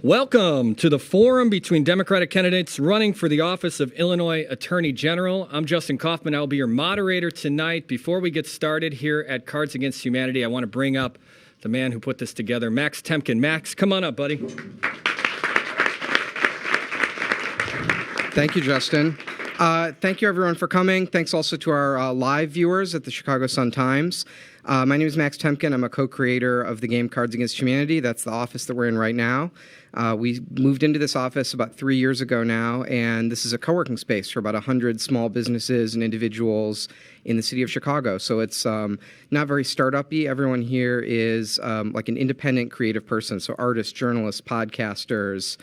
Welcome to the forum between Democratic candidates running for the office of Illinois Attorney General. I'm Justin Kaufman. I'll be your moderator tonight. Before we get started here at Cards Against Humanity, I want to bring up the man who put this together, Max Temkin. Max, come on up, buddy. Thank you, Justin. Thank you, everyone, for coming. Thanks also to our live viewers at the Chicago Sun-Times. My name is Max Temkin. I'm a co-creator of the game Cards Against Humanity. That's the office that we're in right now. We moved into this office about 3 years ago now, and this is a co-working space for about 100 small businesses and individuals in the city of Chicago. So it's not very startup-y. Everyone here is like an independent creative person, so artists, journalists, podcasters,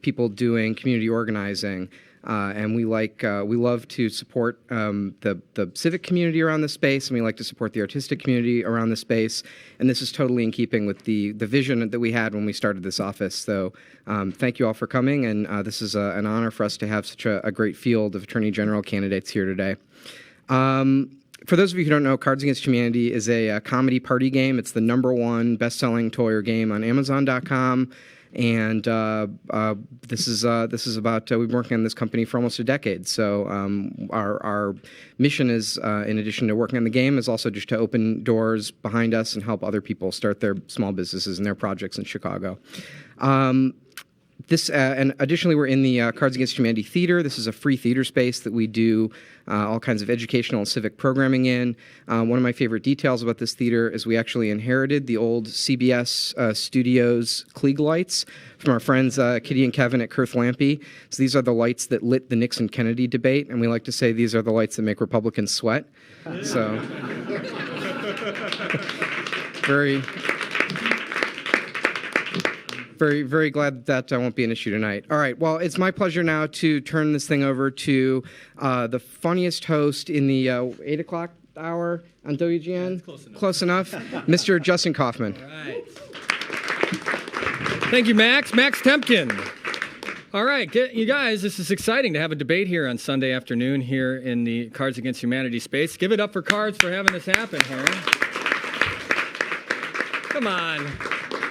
people doing community organizing. And we love to support the civic community around the space, and we like to support the artistic community around the space. And this is totally in keeping with the vision that we had when we started this office. So thank you all for coming, and this is an honor for us to have such a great field of Attorney General candidates here today. For those of you who don't know, Cards Against Humanity is a comedy party game. It's the #1 best-selling toy or game on Amazon.com. And this is about we've been working on this company for almost a decade. So our mission is, in addition to working on the game, is also just to open doors behind us and help other people start their small businesses and their projects in Chicago. And additionally, we're in the Cards Against Humanity Theater. This is a free theater space that we do all kinds of educational and civic programming in. One of my favorite details about this theater is we actually inherited the old CBS Studios Klieg lights from our friends Kitty and Kevin at Kurth Lampe. So these are the lights that lit the Nixon-Kennedy debate, and we like to say these are the lights that make Republicans sweat. So very glad that won't be an issue tonight. All right, well, it's my pleasure now to turn this thing over to the funniest host in the 8 o'clock hour on WGN. Close enough. Mr. Justin Kaufman. All right. Thank you, Max. Max Temkin. All right, you guys, this is exciting to have a debate here on Sunday afternoon here in the Cards Against Humanity space. Give it up for Cards for having this happen here. Come on.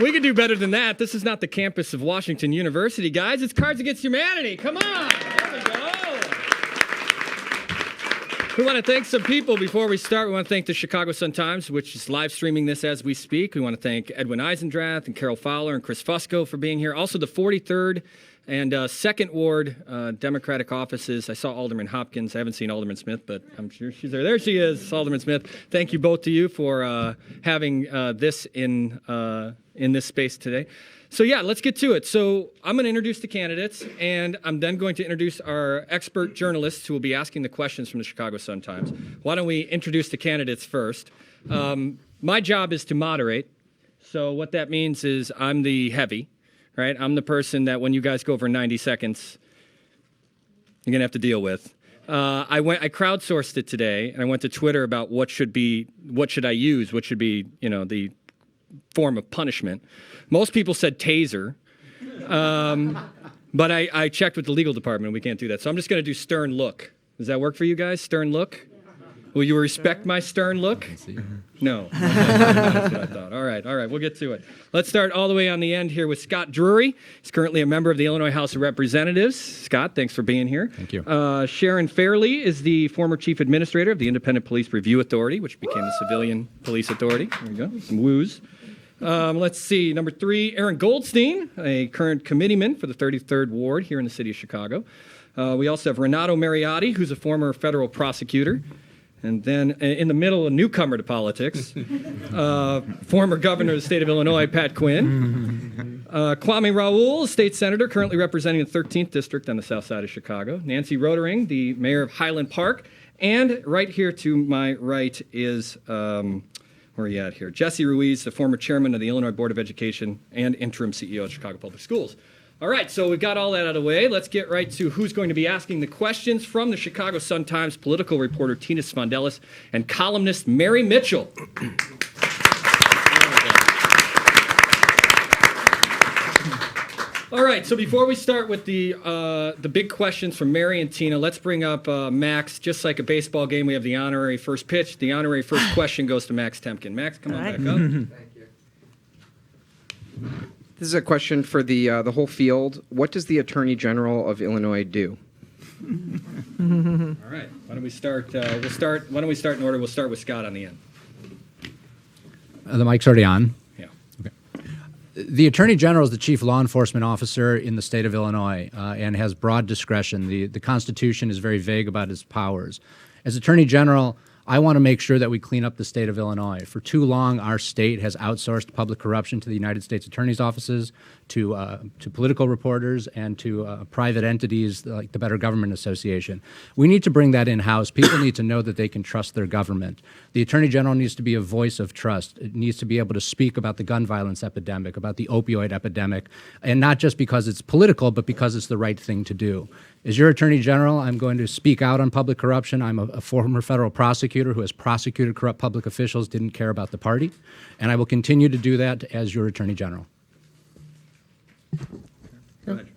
We can do better than that. This is not the campus of Washington University, guys. It's Cards Against Humanity. Come on. There we go. We want to thank some people before we start. We want to thank the Chicago Sun-Times, which is live streaming this as we speak. We want to thank Edwin Eisendrath and Carol Fowler and Chris Fusco for being here. Also, the 43rd and 2nd Ward Democratic offices. I saw Alderman Hopkins. I haven't seen Alderman Smith, but I'm sure she's there. There she is, Alderman Smith. Thank you both to you for having this in this space today. So yeah, let's get to it. So I'm going to introduce the candidates, and I'm then going to introduce our expert journalists who will be asking the questions from the Chicago Sun-Times. Why don't we introduce the candidates first? My job is to moderate. So what that means is I'm the heavy. Right, I'm the person that when you guys go over 90 seconds, you're gonna have to deal with. I crowdsourced it today, and I went to Twitter about what should I use, what should be, the form of punishment. Most people said taser, but I checked with the legal department. We can't do that, so I'm just gonna do stern look. Does that work for you guys? Stern look? Will you respect my stern look? No. That's what I thought. All right, we'll get to it. Let's start all the way on the end here with Scott Drury. He's currently a member of the Illinois House of Representatives. Scott, thanks for being here. Thank you. Sharon Fairley is the former chief administrator of the Independent Police Review Authority, which became the Civilian Police Authority. There you go, some woos. Let's see, number 3, Aaron Goldstein, a current committeeman for the 33rd Ward here in the city of Chicago. We also have Renato Mariotti, who's a former federal prosecutor. And then in the middle, a newcomer to politics, former governor of the state of Illinois, Pat Quinn. Kwame Raoul, state senator, currently representing the 13th district on the south side of Chicago. Nancy Rotering, the mayor of Highland Park. And right here to my right is, where are you at here? Jesse Ruiz, the former chairman of the Illinois Board of Education and interim CEO of Chicago Public Schools. All right, so we've got all that out of the way. Let's get right to who's going to be asking the questions from the Chicago Sun-Times political reporter Tina Spondelis and columnist Mary Mitchell. All right, so before we start with the big questions from Mary and Tina, let's bring up Max. Just like a baseball game, we have the honorary first pitch. The honorary first question goes to Max Temkin. Max, come on back up. Thank you. This is a question for the whole field. What does the Attorney General of Illinois do? All right. Why don't we start? Why don't we start in order? We'll start with Scott on the end. The mic's already on. Yeah. Okay. The Attorney General is the chief law enforcement officer in the state of Illinois and has broad discretion. The Constitution is very vague about his powers. As Attorney General, I want to make sure that we clean up the state of Illinois. For too long, our state has outsourced public corruption to the United States Attorney's offices, to political reporters, and to private entities like the Better Government Association. We need to bring that in-house. People need to know that they can trust their government. The Attorney General needs to be a voice of trust. It needs to be able to speak about the gun violence epidemic, about the opioid epidemic, and not just because it's political, but because it's the right thing to do. As your Attorney General, I'm going to speak out on public corruption. I'm a former federal prosecutor who has prosecuted corrupt public officials, didn't care about the party, and I will continue to do that as your Attorney General. Go ahead.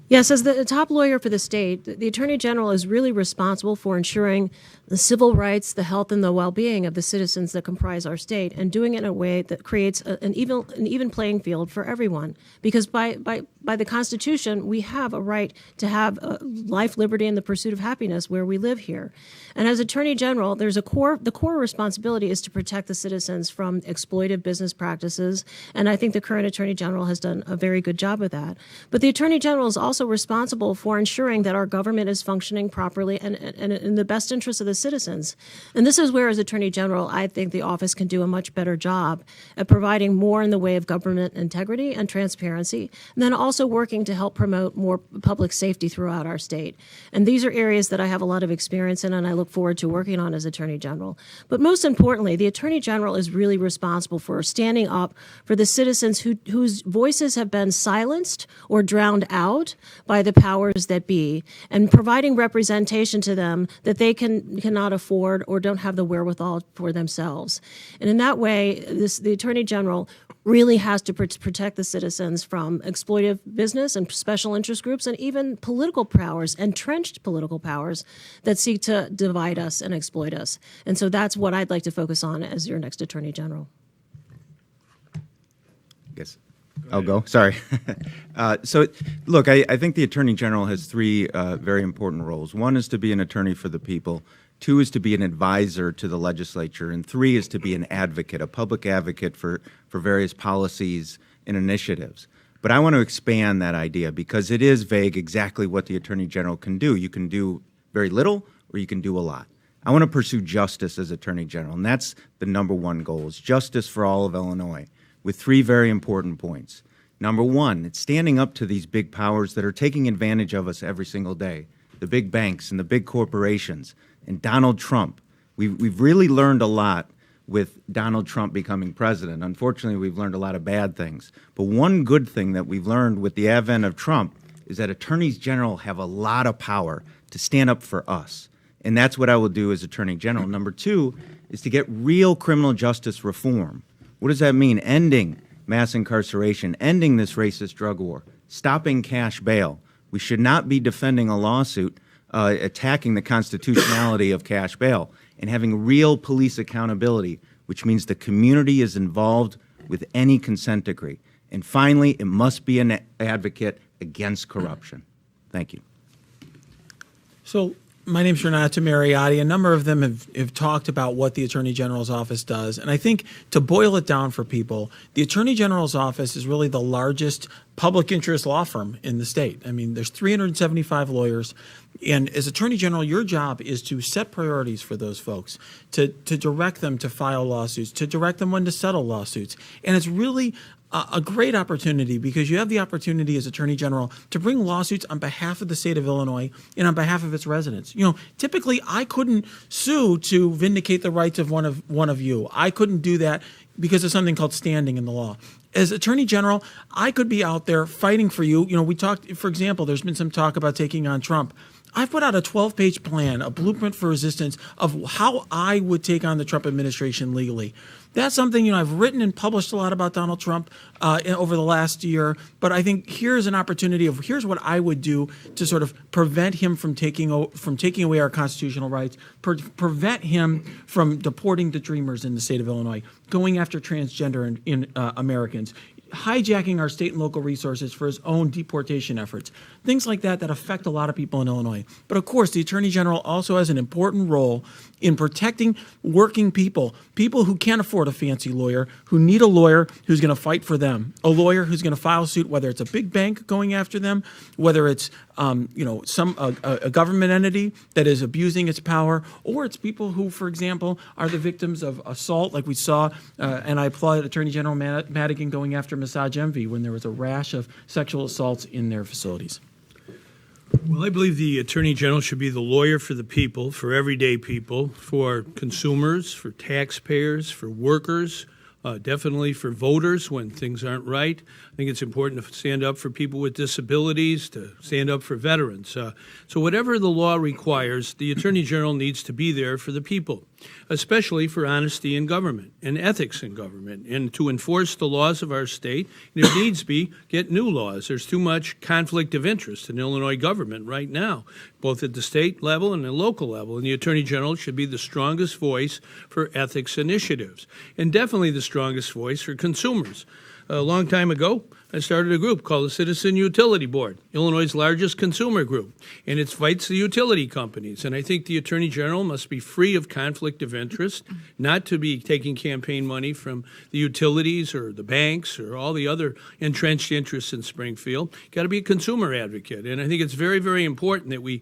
Yes, as the top lawyer for the state, the Attorney General is really responsible for ensuring the civil rights, the health, and the well-being of the citizens that comprise our state, and doing it in a way that creates an even playing field for everyone. Because by the Constitution, we have a right to have life, liberty, and the pursuit of happiness where we live here. And as Attorney General, the core responsibility is to protect the citizens from exploitive business practices, and I think the current Attorney General has done a very good job of that. But the Attorney General is also responsible for ensuring that our government is functioning properly and in the best interest of the citizens. And this is where, as Attorney General, I think the office can do a much better job at providing more in the way of government integrity and transparency, and then also working to help promote more public safety throughout our state. And these are areas that I have a lot of experience in and I look forward to working on as Attorney General. But most importantly, the Attorney General is really responsible for standing up for the citizens whose voices have been silenced or drowned out by the powers that be, and providing representation to them that they cannot afford or don't have the wherewithal for themselves. And in that way, the Attorney General really has to protect the citizens from exploitive business and special interest groups and even political powers, entrenched political powers that seek to divide us and exploit us. And so that's what I'd like to focus on as your next Attorney General. Yes. I'll go. Sorry. Look, I think the Attorney General has three very important roles. One is to be an attorney for the people. Two is to be an advisor to the legislature. And three is to be an advocate, a public advocate for various policies and initiatives. But I want to expand that idea because it is vague exactly what the Attorney General can do. You can do very little or you can do a lot. I want to pursue justice as Attorney General, and that's the number one goal, is justice for all of Illinois, with three very important points. Number one, it's standing up to these big powers that are taking advantage of us every single day, the big banks and the big corporations, and Donald Trump. We've really learned a lot with Donald Trump becoming president. Unfortunately, we've learned a lot of bad things. But one good thing that we've learned with the advent of Trump is that attorneys general have a lot of power to stand up for us. And that's what I will do as Attorney General. Number two is to get real criminal justice reform. What does that mean? Ending mass incarceration, ending this racist drug war, stopping cash bail. We should not be defending a lawsuit attacking the constitutionality of cash bail, and having real police accountability, which means the community is involved with any consent decree. And finally, it must be an advocate against corruption. Thank you. So my name's Renato Mariotti. A number of them have talked about what the Attorney General's office does. And I think to boil it down for people, the Attorney General's office is really the largest public interest law firm in the state. I mean, there's 375 lawyers. And as Attorney General, your job is to set priorities for those folks, to direct them to file lawsuits, to direct them when to settle lawsuits. And it's really a great opportunity because you have the opportunity as Attorney General to bring lawsuits on behalf of the state of Illinois and on behalf of its residents. You know, typically I couldn't sue to vindicate the rights of one of you. I couldn't do that because of something called standing in the law. As Attorney General, I could be out there fighting for you. You know, we talked, for example, there's been some talk about taking on Trump. I've put out a 12-page plan, a blueprint for resistance of how I would take on the Trump administration legally. That's something, you know, I've written and published a lot about Donald Trump over the last year, but I think here's an opportunity of here's what I would do to sort of prevent him from taking away our constitutional rights, prevent him from deporting the Dreamers in the state of Illinois, going after transgender in Americans, hijacking our state and local resources for his own deportation efforts. Things like that affect a lot of people in Illinois. But of course, the Attorney General also has an important role in protecting working people, people who can't afford a fancy lawyer, who need a lawyer who's going to fight for them, a lawyer who's going to file suit, whether it's a big bank going after them, whether it's a government entity that is abusing its power, or it's people who, for example, are the victims of assault, like we saw, and I applaud Attorney General Madigan going after Massage Envy when there was a rash of sexual assaults in their facilities. Well, I believe the Attorney General should be the lawyer for the people, for everyday people, for consumers, for taxpayers, for workers, definitely for voters when things aren't right. I think it's important to stand up for people with disabilities, to stand up for veterans. So whatever the law requires, the Attorney General needs to be there for the people, especially for honesty in government and ethics in government, and to enforce the laws of our state, and if needs be, get new laws. There's too much conflict of interest in Illinois government right now, both at the state level and the local level, and the Attorney General should be the strongest voice for ethics initiatives, and definitely the strongest voice for consumers. A long time ago, I started a group called the Citizen Utility Board, Illinois' largest consumer group, and it fights the utility companies. And I think the Attorney General must be free of conflict of interest, not to be taking campaign money from the utilities or the banks or all the other entrenched interests in Springfield. Got to be a consumer advocate. And I think it's very, very important that we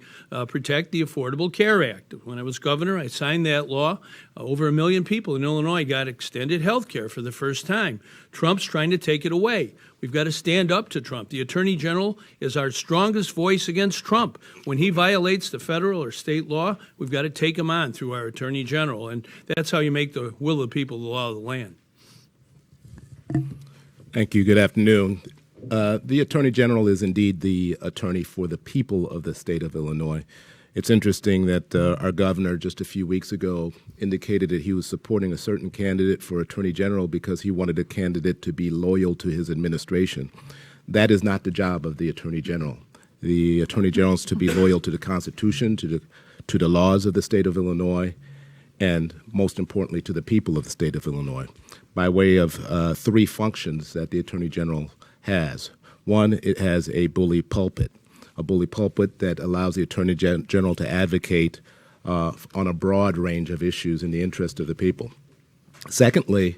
protect the Affordable Care Act. When I was governor, I signed that law. Over 1 million people in Illinois got extended health care for the first time. Trump's trying to take it away. We've got to stand up to Trump. The Attorney General is our strongest voice against Trump. When he violates the federal or state law, we've got to take him on through our Attorney General. And that's how you make the will of the people the law of the land. Thank you. Good afternoon. The Attorney General is indeed the attorney for the people of the state of Illinois. It's interesting that our governor just a few weeks ago indicated that he was supporting a certain candidate for Attorney General because he wanted a candidate to be loyal to his administration. That is not the job of the Attorney General. The Attorney General is to be loyal to the Constitution, to the laws of the state of Illinois, and most importantly to the people of the state of Illinois, by way of three functions that the Attorney General has. One, it has a bully pulpit that allows the Attorney General to advocate on a broad range of issues in the interest of the people. Secondly,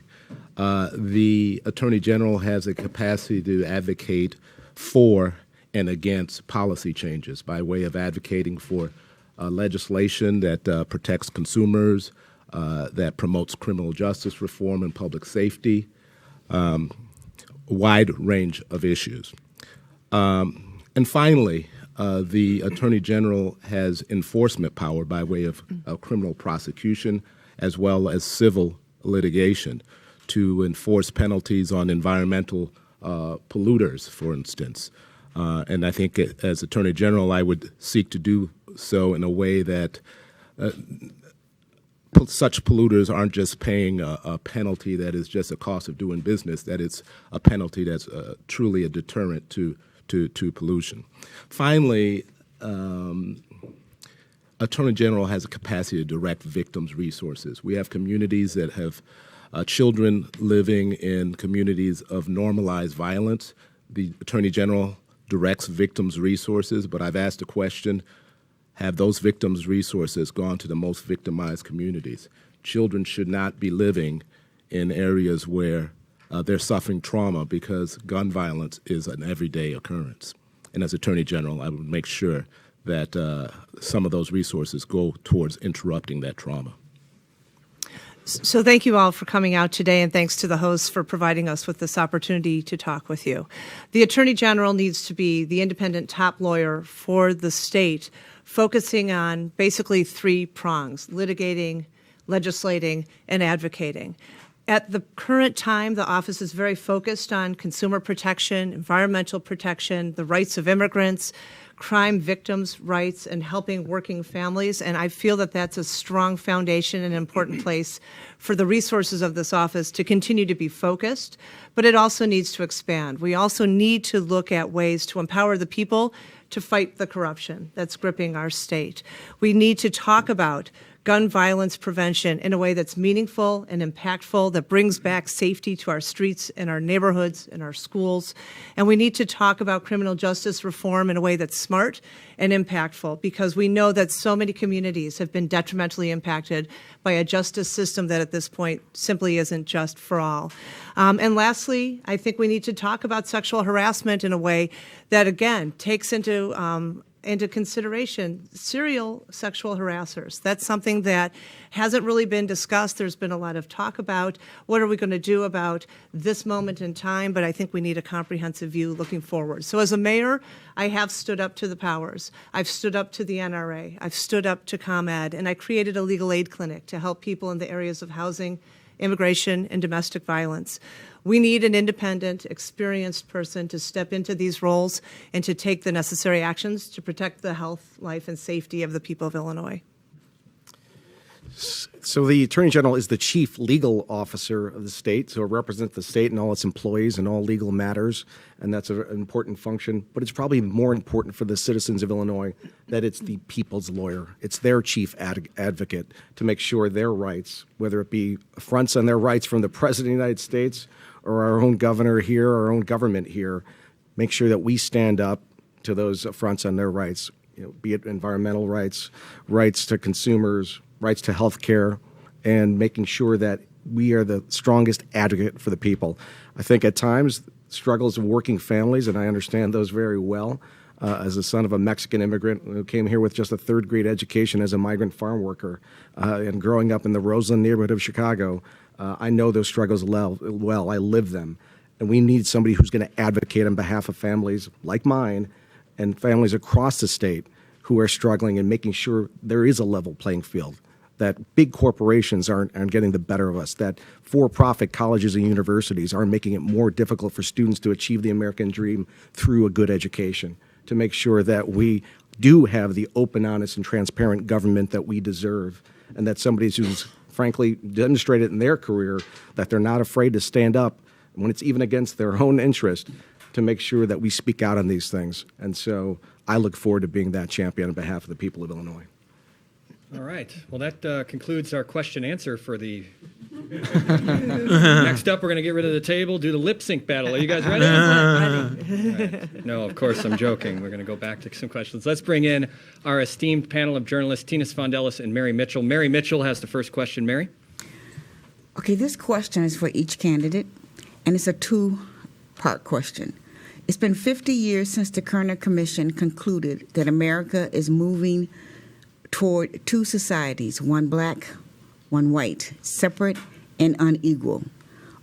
the Attorney General has a capacity to advocate for and against policy changes by way of advocating for legislation that protects consumers, that promotes criminal justice reform and public safety, a wide range of issues. And finally, the Attorney General has enforcement power by way of criminal prosecution as well as civil litigation to enforce penalties on environmental polluters, for instance. And I think as Attorney General, I would seek to do so in a way that such polluters aren't just paying a penalty that is just a cost of doing business, that it's a penalty that's truly a deterrent to pollution. Finally, Attorney General has a capacity to direct victims' resources. We have communities that have children living in communities of normalized violence. The Attorney General directs victims' resources, but I've asked a question, have those victims' resources gone to the most victimized communities? Children should not be living in areas where they're suffering trauma because gun violence is an everyday occurrence. And as Attorney General, I would make sure that some of those resources go towards interrupting that trauma. So thank you all for coming out today, and thanks to the hosts for providing us with this opportunity to talk with you. The Attorney General needs to be the independent top lawyer for the state, focusing on basically three prongs: litigating, legislating, and advocating. At the current time, the office is very focused on consumer protection, environmental protection, the rights of immigrants, crime victims' rights, and helping working families. And I feel that that's a strong foundation and an important place for the resources of this office to continue to be focused, but it also needs to expand. We also need to look at ways to empower the people to fight the corruption that's gripping our state. We need to talk about gun violence prevention in a way that's meaningful and impactful, that brings back safety to our streets and our neighborhoods and our schools. And we need to talk about criminal justice reform in a way that's smart and impactful, because we know that so many communities have been detrimentally impacted by a justice system that at this point simply isn't just for all. And lastly, I think we need to talk about sexual harassment in a way that, again, takes into consideration serial sexual harassers. That's something that hasn't really been discussed. There's been a lot of talk about what are we going to do about this moment in time, but I think we need a comprehensive view looking forward. So as a mayor, I have stood up to the powers. I've stood up to the NRA. I've stood up to ComEd, and I created a legal aid clinic to help people in the areas of housing, immigration, and domestic violence. We need an independent, experienced person to step into these roles and to take the necessary actions to protect the health, life, and safety of the people of Illinois. So the Attorney General is the chief legal officer of the state, so it represents the state and all its employees in all legal matters, and that's an important function. But it's probably more important for the citizens of Illinois that it's the people's lawyer. It's their chief advocate to make sure their rights, whether it be affronts on their rights from the President of the United States or our own governor here, our own government here, make sure that we stand up to those affronts on their rights, be it environmental rights, rights to consumers, rights to health care, and making sure that we are the strongest advocate for the people. I think at times, struggles of working families, and I understand those very well, as a son of a Mexican immigrant who came here with just a third-grade education as a migrant farm worker, and growing up in the Roseland neighborhood of Chicago, I know those struggles well. I live them. And we need somebody who's going to advocate on behalf of families like mine and families across the state who are struggling, and making sure there is a level playing field, that big corporations aren't getting the better of us, that for-profit colleges and universities aren't making it more difficult for students to achieve the American dream through a good education, to make sure that we do have the open, honest, and transparent government that we deserve, and that somebody who's frankly demonstrated in their career that they're not afraid to stand up when it's even against their own interest, to make sure that we speak out on these things. And so I look forward to being that champion on behalf of the people of Illinois. All right. Well, that concludes our question answer for the. Next up, we're going to get rid of the table, do the lip sync battle. Are you guys ready? Right. No, of course, I'm joking. We're going to go back to some questions. Let's bring in our esteemed panel of journalists, Tina Sfondelis and Mary Mitchell. Mary Mitchell has the first question. Mary? Okay, this question is for each candidate, and it's a two-part question. It's been 50 years since the Kerner Commission concluded that America is moving toward two societies, one black, one white, separate and unequal.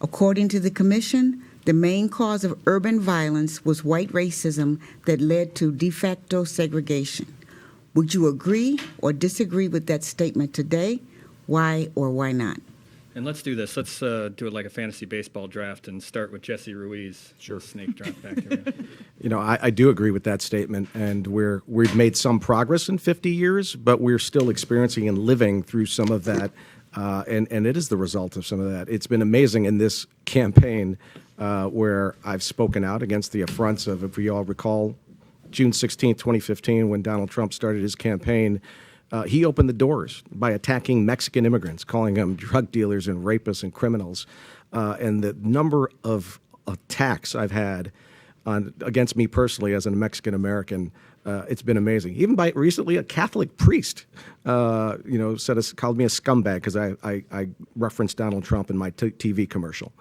According to the Commission, the main cause of urban violence was white racism that led to de facto segregation. Would you agree or disagree with that statement today? Why or why not? And let's do this. Let's do it like a fantasy baseball draft and start with Jesse Ruiz. Sure. Snake draft back here. I do agree with that statement, and we've made some progress in 50 years, but we're still experiencing and living through some of that, and it is the result of some of that. It's been amazing in this campaign where I've spoken out against the affronts of, if we all recall, June 16, 2015, when Donald Trump started his campaign. He opened the doors by attacking Mexican immigrants, calling them drug dealers and rapists and criminals. And the number of attacks I've had against me personally as a Mexican American, it's been amazing. Even by recently, a Catholic priest, called me a scumbag because I referenced Donald Trump in my TV commercial.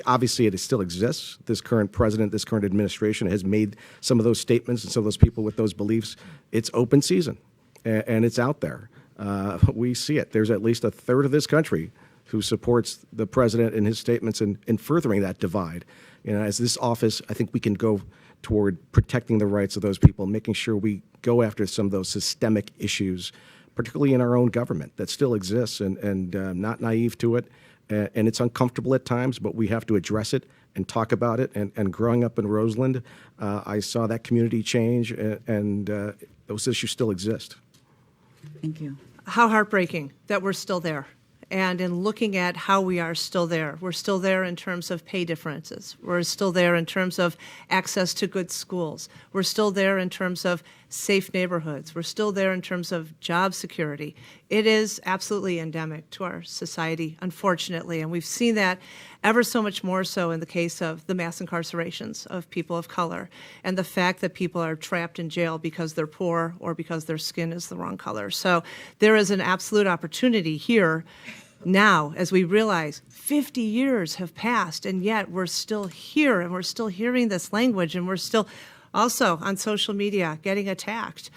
Obviously, it still exists. This current president, this current administration has made some of those statements, and some of those people with those beliefs. It's open season, and it's out there. We see it. There's at least a third of this country who supports the president in his statements and furthering that divide. As this office, I think we can go toward protecting the rights of those people, making sure we go after some of those systemic issues, particularly in our own government, that still exists, and not naive to it. And it's uncomfortable at times, but we have to address it and talk about it. And growing up in Roseland, I saw that community change, and those issues still exist. Thank you. How heartbreaking that we're still there. And in looking at how we are still there, we're still there in terms of pay differences. We're still there in terms of access to good schools. We're still there in terms of safe neighborhoods. We're still there in terms of job security. It is absolutely endemic to our society, unfortunately, and we've seen that ever so much more so in the case of the mass incarcerations of people of color and the fact that people are trapped in jail because they're poor or because their skin is the wrong color. So there is an absolute opportunity here now as we realize 50 years have passed and yet we're still here and we're still hearing this language and we're still also on social media getting attacked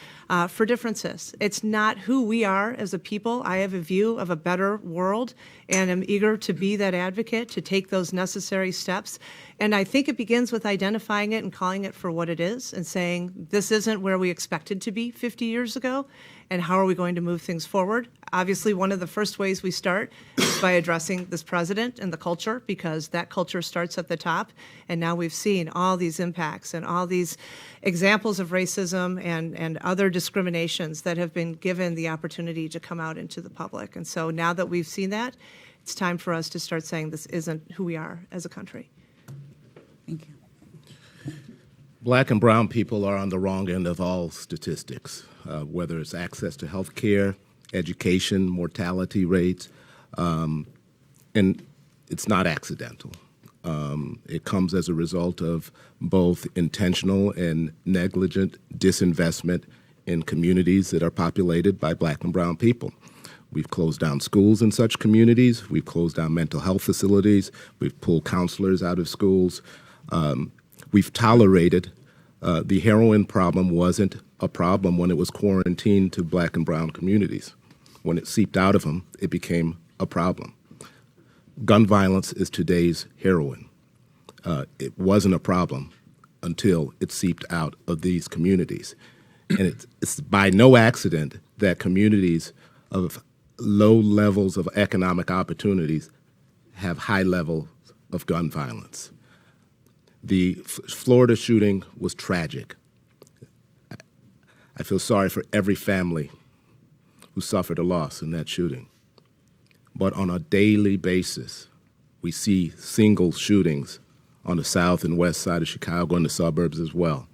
for differences. It's not who we are as a people. I have a view of a better world and am eager to be that advocate, to take those necessary steps. And I think it begins with identifying it and calling it for what it is and saying, this isn't where we expected to be 50 years ago, and how are we going to move things forward? Obviously, one of the first ways we start is by addressing this president and the culture, because that culture starts at the top. And now we've seen all these impacts and all these examples of racism and other discriminations that have been given the opportunity to come out into the public. And so now that we've seen that, it's time for us to start saying this isn't who we are as a country. Thank you. Black and brown people are on the wrong end of all statistics, whether it's access to health care, education, mortality rates, and it's not accidental. It comes as a result of both intentional and negligent disinvestment in communities that are populated by black and brown people. We've closed down schools in such communities. We've closed down mental health facilities. We've pulled counselors out of schools. We've tolerated the heroin problem wasn't a problem when it was quarantined to black and brown communities. When it seeped out of them, it became a problem. Gun violence is today's heroin. It wasn't a problem until it seeped out of these communities. And it's by no accident that communities of low levels of economic opportunities have high levels of gun violence. The Florida shooting was tragic. I feel sorry for every family who suffered a loss in that shooting. But on a daily basis, we see single shootings on the south and west side of Chicago and the suburbs as well.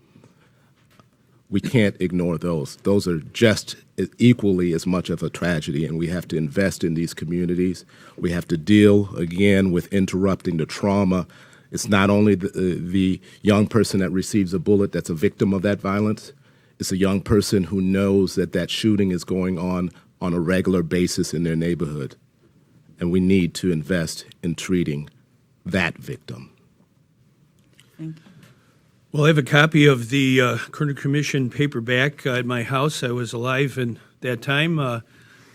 We can't ignore those. Those are just equally as much of a tragedy, and we have to invest in these communities. We have to deal, again, with interrupting the trauma. It's not only the young person that receives a bullet that's a victim of that violence. It's a young person who knows that that shooting is going on a regular basis in their neighborhood. And we need to invest in treating that victim. Thank you. Well, I have a copy of the Kerner Commission paperback at my house. I was alive in that time.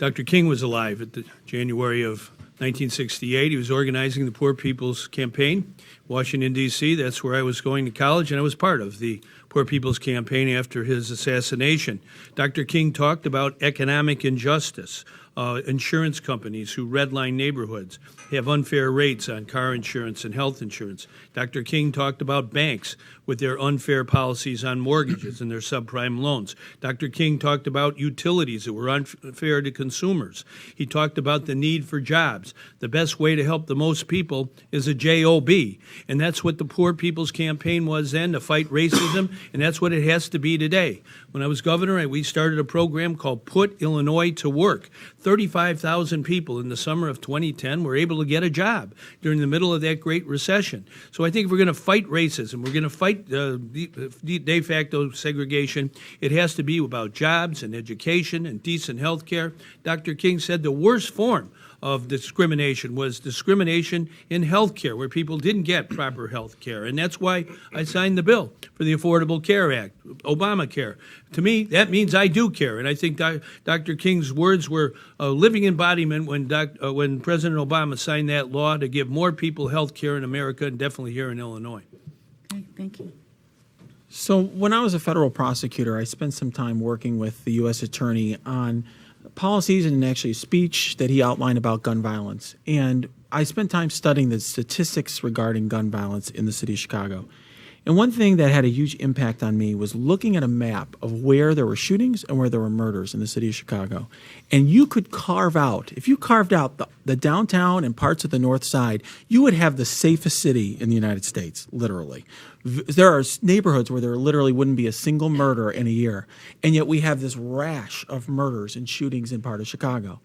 Dr. King was alive at the January of 1968. He was organizing the Poor People's Campaign, Washington, D.C. That's where I was going to college, and I was part of the Poor People's Campaign after his assassination. Dr. King talked about economic injustice, insurance companies who redline neighborhoods, have unfair rates on car insurance and health insurance. Dr. King talked about banks with their unfair policies on mortgages and their subprime loans. Dr. King talked about utilities that were unfair to consumers. He talked about the need for jobs. The best way to help the most people is a job, and that's what the Poor People's Campaign was then, to fight racism, and that's what it has to be today. When I was governor, we started a program called Put Illinois to Work. 35,000 people in the summer of 2010 were able to get a job during the middle of that Great Recession. So I think if we're going to fight racism, we're going to fight de facto segregation, it has to be about jobs and education and decent health care. Dr. King said the worst form of discrimination was discrimination in health care, where people didn't get proper health care. And that's why I signed the bill for the Affordable Care Act, Obamacare. To me, that means I do care. And I think Dr. King's words were a living embodiment when President Obama signed that law to give more people health care in America, and definitely here in Illinois. Okay, thank you. So when I was a federal prosecutor, I spent some time working with the U.S. Attorney on policies and actually a speech that he outlined about gun violence. And I spent time studying the statistics regarding gun violence in the city of Chicago. And one thing that had a huge impact on me was looking at a map of where there were shootings and where there were murders in the city of Chicago. And you could carve out, if you carved out the downtown and parts of the north side, you would have the safest city in the United States, literally. There are neighborhoods where there literally wouldn't be a single murder in a year. And yet we have this rash of murders and shootings in part of Chicago.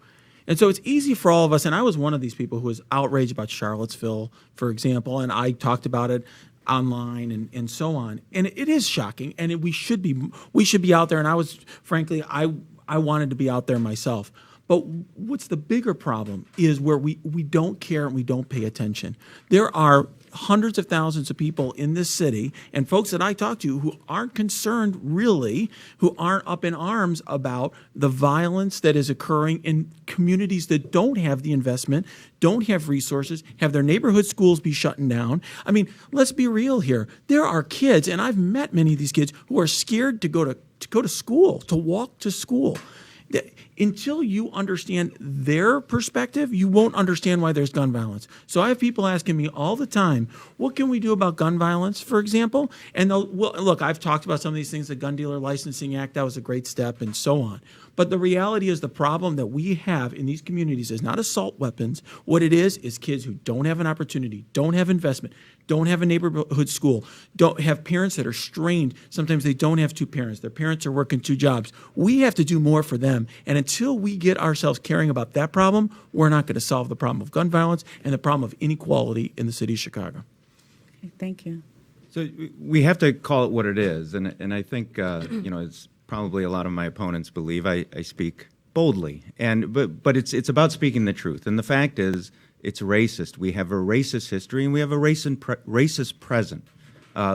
And so it's easy for all of us, and I was one of these people who was outraged about Charlottesville, for example, and I talked about it online and so on. And it is shocking, and we should be out there, and I was, frankly, I wanted to be out there myself. But what's the bigger problem is where we don't care and we don't pay attention. There are hundreds of thousands of people in this city and folks that I talk to who aren't concerned really, who aren't up in arms about the violence that is occurring in communities that don't have the investment, don't have resources, have their neighborhood schools be shutting down. I mean, let's be real here. There are kids, and I've met many of these kids, who are scared to go to school, to walk to school. Until you understand their perspective, you won't understand why there's gun violence. So I have people asking me all the time, what can we do about gun violence, for example? And look, I've talked about some of these things, the Gun Dealer Licensing Act, that was a great step, and so on. But the reality is the problem that we have in these communities is not assault weapons. What it is kids who don't have an opportunity, don't have investment, don't have a neighborhood school, don't have parents that are strained. Sometimes they don't have two parents. Their parents are working two jobs. We have to do more for them. And until we get ourselves caring about that problem, we're not going to solve the problem of gun violence and the problem of inequality in the city of Chicago. Okay, thank you. So we have to call it what it is, and I think it's probably a lot of my opponents believe I speak boldly, but it's about speaking the truth. And the fact is, it's racist. We have a racist history, and we have a racist present.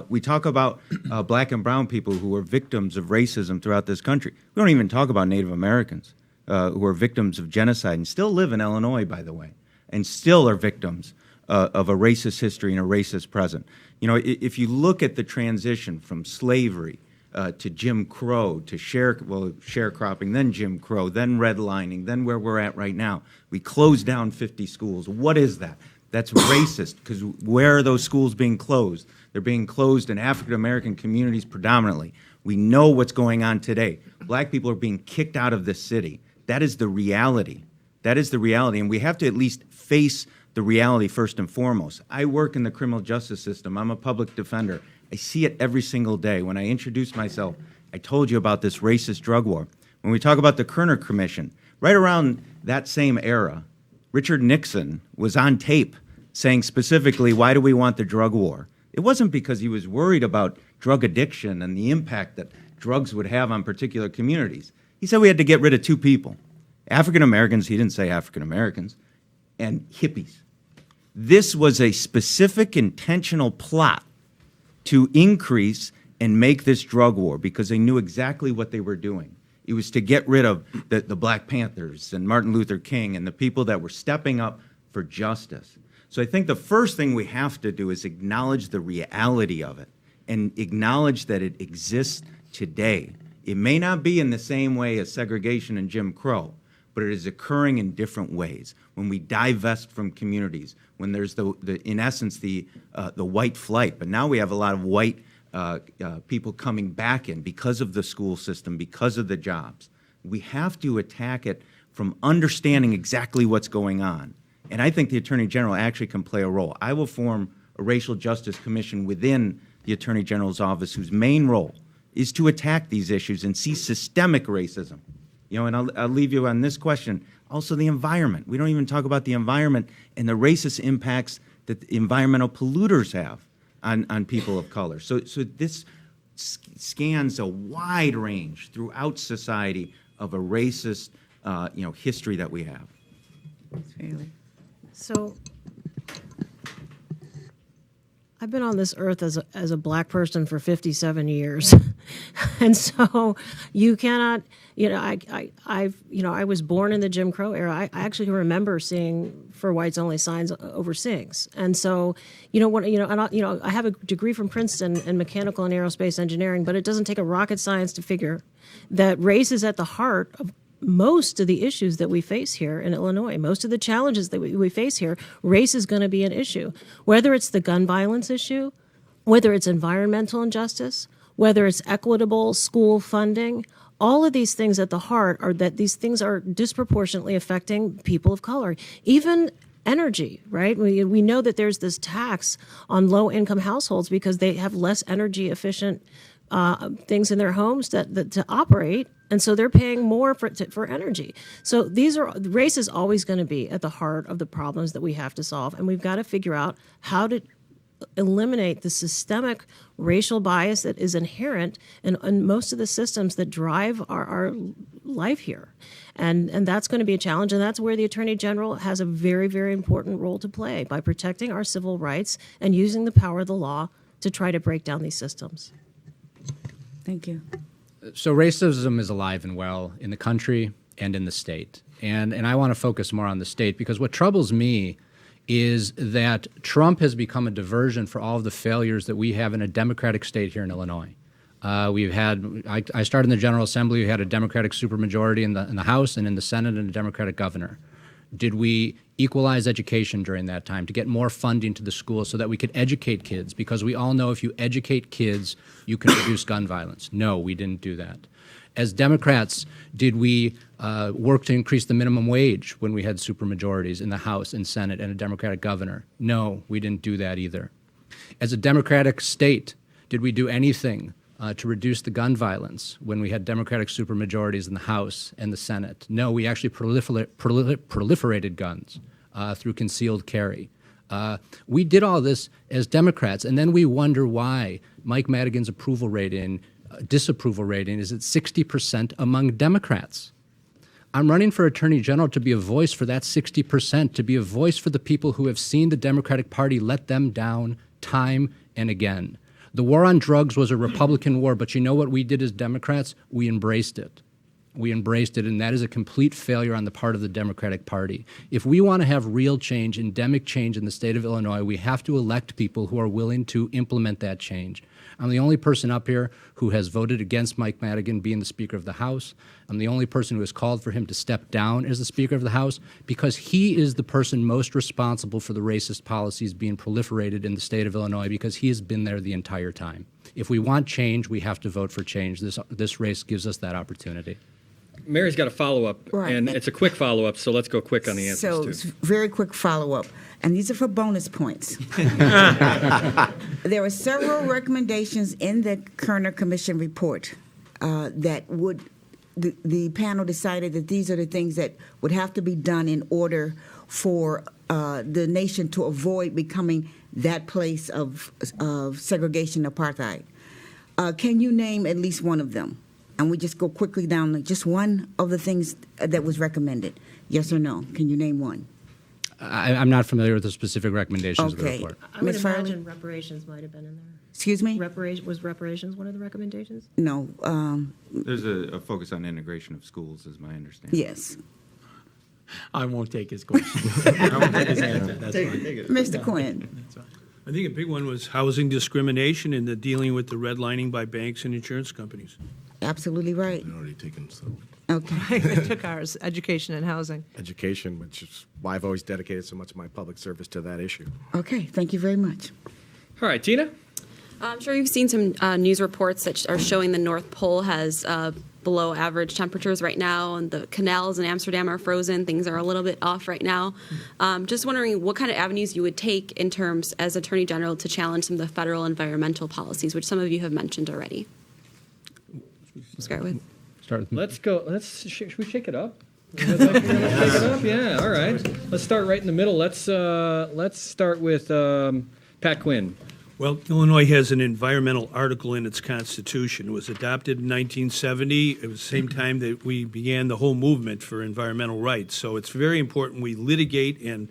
We talk about black and brown people who are victims of racism throughout this country. We don't even talk about Native Americans who are victims of genocide and still live in Illinois, by the way, and still are victims of a racist history and a racist present. You know, if you look at the transition from slavery to Jim Crow, to sharecropping, then Jim Crow, then redlining, then where we're at right now. We closed down 50 schools. What is that? That's racist, because where are those schools being closed? They're being closed in African-American communities predominantly. We know what's going on today. Black people are being kicked out of this city. That is the reality. That is the reality, and we have to at least face the reality first and foremost. I work in the criminal justice system. I'm a public defender. I see it every single day. When I introduce myself, I told you about this racist drug war. When we talk about the Kerner Commission, right around that same era, Richard Nixon was on tape saying specifically, why do we want the drug war? It wasn't because he was worried about drug addiction and the impact that drugs would have on particular communities. He said we had to get rid of two people, African Americans, he didn't say African Americans, and hippies. This was a specific intentional plot to increase and make this drug war because they knew exactly what they were doing. It was to get rid of the Black Panthers and Martin Luther King and the people that were stepping up for justice. So I think the first thing we have to do is acknowledge the reality of it and acknowledge that it exists today. It may not be in the same way as segregation and Jim Crow, but it is occurring in different ways. When we divest from communities, when there's in essence the white flight, but now we have a lot of white people coming back in because of the school system, because of the jobs. We have to attack it from understanding exactly what's going on. And I think the Attorney General actually can play a role. I will form a racial justice commission within the Attorney General's office whose main role is to attack these issues and see systemic racism. You know, and I'll leave you on this question. Also the environment. We don't even talk about the environment and the racist impacts that the environmental polluters have on people of color. So this scans a wide range throughout society of a racist history that we have. Really. So I've been on this earth as a black person for 57 years. And so you cannot, I was born in the Jim Crow era. I actually remember seeing for whites only signs overseas. And so, I have a degree from Princeton in mechanical and aerospace engineering, but it doesn't take a rocket science to figure that race is at the heart of most of the issues that we face here in Illinois, most of the challenges that we face here, race is going to be an issue. Whether it's the gun violence issue, whether it's environmental injustice, whether it's equitable school funding, all of these things at the heart are that these things are disproportionately affecting people of color. Even energy, right? We know that there's this tax on low-income households because they have less energy-efficient things in their homes that to operate, and so they're paying more for energy. So race is always going to be at the heart of the problems that we have to solve, and we've got to figure out how to eliminate the systemic racial bias that is inherent in most of the systems that drive our life here. And that's going to be a challenge, and that's where the Attorney General has a very, very important role to play by protecting our civil rights and using the power of the law to try to break down these systems. Thank you. So racism is alive and well in the country and in the state. And I want to focus more on the state because what troubles me is that Trump has become a diversion for all of the failures that we have in a democratic state here in Illinois. I started in the General Assembly. We had a Democratic supermajority in the House and in the Senate and a Democratic governor. Did we equalize education during that time to get more funding to the schools so that we could educate kids? Because we all know if you educate kids, you can reduce gun violence. No, we didn't do that. As Democrats, did we work to increase the minimum wage when we had supermajorities in the House and Senate and a Democratic governor? No, we didn't do that either. As a Democratic state, did we do anything to reduce the gun violence when we had Democratic supermajorities in the House and the Senate? No, we actually proliferated guns through concealed carry. We did all this as Democrats, and then we wonder why Mike Madigan's disapproval rating is at 60% among Democrats. I'm running for Attorney General to be a voice for that 60%, to be a voice for the people who have seen the Democratic Party let them down time and again. The war on drugs was a Republican war, but you know what we did as Democrats? We embraced it. We embraced it, and that is a complete failure on the part of the Democratic Party. If we want to have real change, endemic change in the state of Illinois, we have to elect people who are willing to implement that change. I'm the only person up here who has voted against Mike Madigan being the Speaker of the House. I'm the only person who has called for him to step down as the Speaker of the House because he is the person most responsible for the racist policies being proliferated in the state of Illinois because he has been there the entire time. If we want change, we have to vote for change. This race gives us that opportunity. Mary's got a follow-up, Right. and it's a quick follow-up, so let's go quick on the answers, So, too. it's very quick follow-up, and these are for bonus points. There were several recommendations in the Kerner Commission report that the panel decided that these are the things that would have to be done in order for the nation to avoid becoming that place of segregation, apartheid. Can you name at least one of them? And we just go quickly down just one of the things that was recommended. Yes or no? Can you name one? I'm not familiar with the specific recommendations of the Okay. report. I would Ms. Farley? imagine reparations might have been in there. Excuse me? Was reparations one of the recommendations? No. There's a focus on integration of schools, is my understanding. Yes. I won't take his question. I won't take his answer. That's fine. Mr. Quinn. That's fine. I think a big one was housing discrimination and the dealing with the redlining by banks and insurance companies. Absolutely right. Already taken so. Okay. They took ours, education and housing. Education, which is why I've always dedicated so much of my public service to that issue. Okay. Thank you very much. All right, Tina? I'm sure you've seen some news reports that are showing the North Pole has below average temperatures right now, and the canals in Amsterdam are frozen. Things are a little bit off right now. Just wondering what kind of avenues you would take in terms, as Attorney General, to challenge some of the federal environmental policies, which some of you have mentioned already. Start with. Let's go. Should we shake it up? Shake it up? Yeah, all right. Let's start right in the middle. Let's start with Pat Quinn. Well, Illinois has an environmental article in its Constitution. It was adopted in 1970. It was the same time that we began the whole movement for environmental rights. So it's very important we litigate and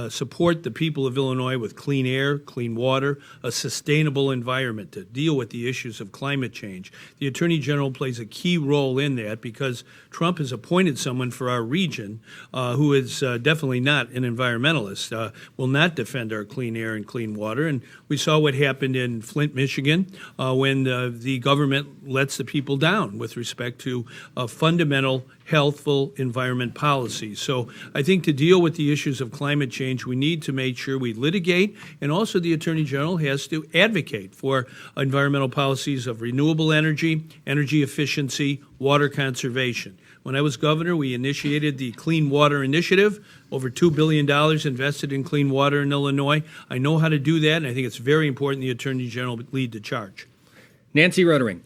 support the people of Illinois with clean air, clean water, a sustainable environment to deal with the issues of climate change. The Attorney General plays a key role in that because Trump has appointed someone for our region who is definitely not an environmentalist, will not defend our clean air and clean water. And we saw what what happened in Flint, Michigan, when the government lets the people down with respect to fundamental healthful environment policies. So I think to deal with the issues of climate change, we need to make sure we litigate, and also the Attorney General has to advocate for environmental policies of renewable energy, energy efficiency, water conservation. When I was governor, we initiated the Clean Water Initiative, over $2 billion invested in clean water in Illinois. I know how to do that, and I think it's very important the Attorney General lead the charge. Nancy Rotering.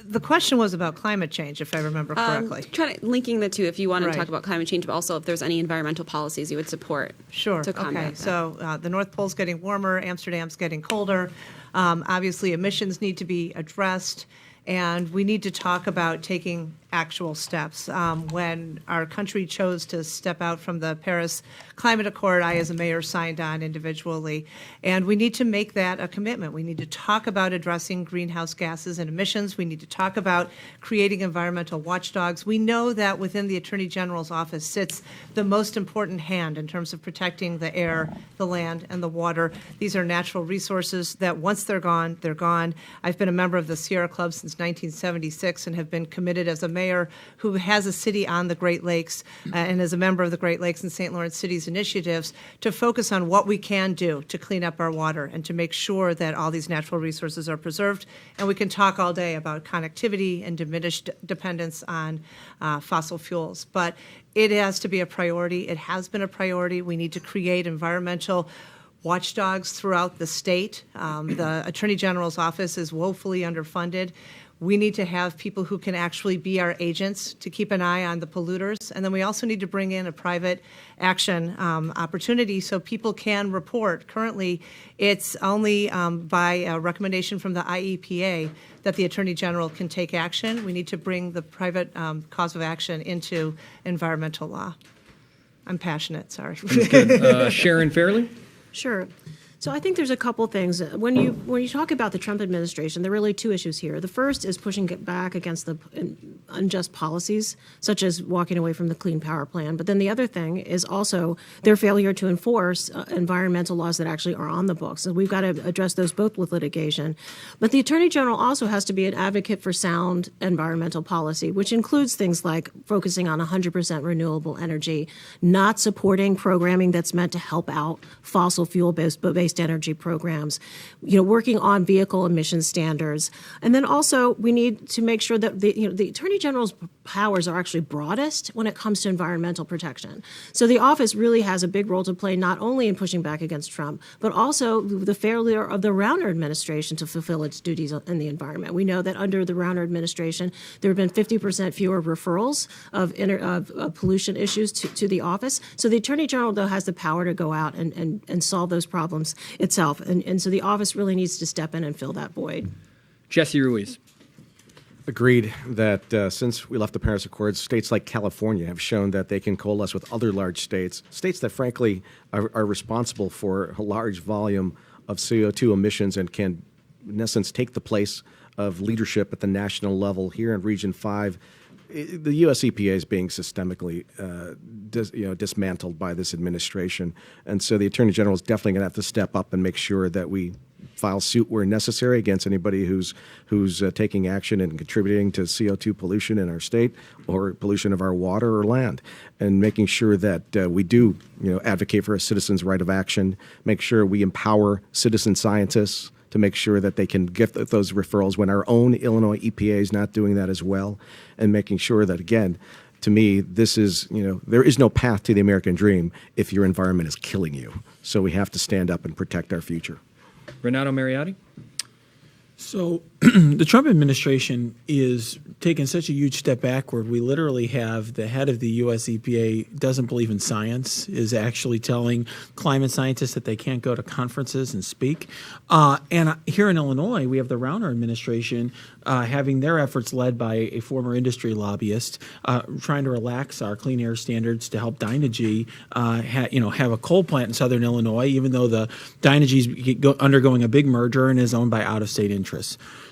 The question was about climate change, if I remember correctly. Linking the two, if you want Right. to talk about climate change, but also if there's any environmental policies you would support Sure. to combat Okay. that. So the North Pole's getting warmer, Amsterdam's getting colder. Obviously, emissions need to be addressed, and we need to talk about taking actual steps. When our country chose to step out from the Paris Climate Accord, I, as a mayor, signed on individually. And we need to make that a commitment. We need to talk about addressing greenhouse gases and emissions. We need to talk about creating environmental watchdogs. We know that within the Attorney General's office sits the most important hand in terms of protecting the air, the land, and the water. These are natural resources that once they're gone, they're gone. I've been a member of the Sierra Club since 1976 and have been committed as a mayor who has a city on the Great Lakes and as a member of the Great Lakes and St. Lawrence Cities initiatives to focus on what we can do to clean up our water and to make sure that all these natural resources are preserved. And we can talk all day about connectivity and diminished dependence on fossil fuels. But it has to be a priority. It has been a priority. We need to create environmental watchdogs throughout the state. The Attorney General's office is woefully underfunded. We need to have people who can actually be our agents to keep an eye on the polluters. And then we also need to bring in a private action opportunity so people can report. Currently, it's only by a recommendation from the IEPA that the Attorney General can take action. We need to bring the private cause of action into environmental law. I'm passionate, sorry. Sharon Fairley? Sure. So I think there's a couple things. When you talk about the Trump administration, there are really two issues here. The first is pushing back against the unjust policies, such as walking away from the Clean Power Plan. But then the other thing is also their failure to enforce environmental laws that actually are on the books. And we've got to address those both with litigation. But the Attorney General also has to be an advocate for sound environmental policy, which includes things like focusing on 100% renewable energy, not supporting programming that's meant to help out fossil fuel-based energy programs, working on vehicle emission standards. And then also we need to make sure that the Attorney General's powers are actually broadest when it comes to environmental protection. So the office really has a big role to play, not only in pushing back against Trump, but also the failure of the Rauner administration to fulfill its duties in the environment. We know that under the Rauner administration, there have been 50% fewer referrals of pollution issues to the office. So the Attorney General, though, has the power to go out and solve those problems itself. And so the office really needs to step in and fill that void. Jesse Ruiz. Agreed that since we left the Paris Accords, states like California have shown that they can coalesce with other large states that frankly are responsible for a large volume of CO2 emissions and can, in essence, take the place of leadership at the national level. Here in Region 5, the U.S. EPA is being systemically dismantled by this administration. And so the Attorney General is definitely going to have to step up and make sure that we file suit where necessary against anybody who's taking action and contributing to CO2 pollution in our state or pollution of our water or land, and making sure that we do advocate for a citizen's right of action, make sure we empower citizen scientists to make sure that they can get those referrals when our own Illinois EPA is not doing that as well, and making sure that, again, to me, this is, there is no path to the American dream if your environment is killing you. So we have to stand up and protect our future. Renato Mariotti? So the Trump administration is taking such a huge step backward. We literally have the head of the U.S. EPA doesn't believe in science, is actually telling climate scientists that they can't go to conferences and speak. And here in Illinois, we have the Rauner administration having their efforts led by a former industry lobbyist, trying to relax our clean air standards to help Dynegy have a coal plant in southern Illinois, even though the Dynegy is undergoing a big merger and is owned by out-of-state interests.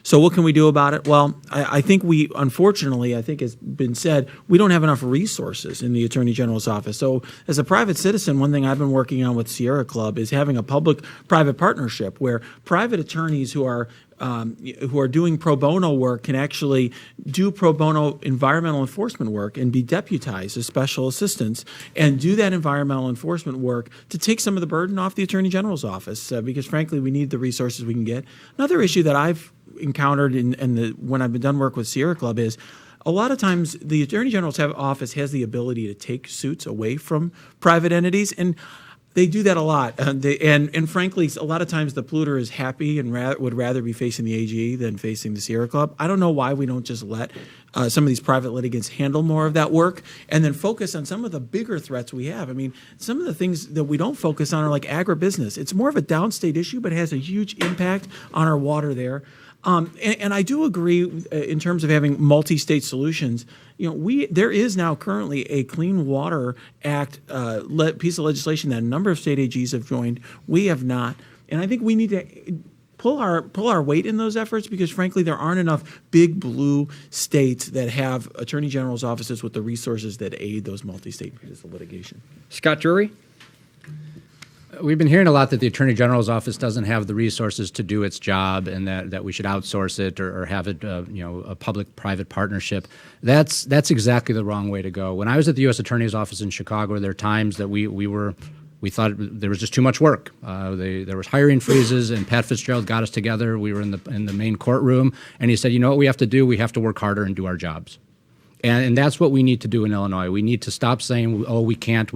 So what can we do about it? Well, I think unfortunately, I think has been said, we don't have enough resources in the Attorney General's office. So as a private citizen, one thing I've been working on with Sierra Club is having a public-private partnership where private attorneys who are doing pro bono work can actually do pro bono environmental enforcement work and be deputized as special assistants and do that environmental enforcement work to take some of the burden off the Attorney General's office because, frankly, we need the resources we can get. Another issue that I've encountered when I've been done work with Sierra Club is a lot of times the Attorney General's office has the ability to take suits away from private entities, and they do that a lot, and frankly, a lot of times the polluter is happy and would rather be facing the AG than facing the Sierra Club. I don't know why we don't just let some of these private litigants handle more of that work and then focus on some of the bigger threats we have. I mean, some of the things that we don't focus on are like agribusiness. It's more of a downstate issue, but it has a huge impact on our water there. And I do agree in terms of having multi-state solutions. There is now currently a Clean Water Act piece of legislation that a number of state AGs have joined. We have not, and I think we need to pull our weight in those efforts because, frankly, there aren't enough big blue states that have Attorney General's offices with the resources that aid those multi-state pieces of litigation. Scott Drury? We've been hearing a lot that the Attorney General's office doesn't have the resources to do its job and that we should outsource it or have it, a public-private partnership. That's exactly the wrong way to go. When I was at the U.S. Attorney's office in Chicago, there are times that we thought there was just too much work. There was hiring freezes, and Pat Fitzgerald got us together. We were in the main courtroom, and he said, "You know what we have to do? We have to work harder and do our jobs." And that's what we need to do in Illinois. We need to stop saying, "Oh, we can't,"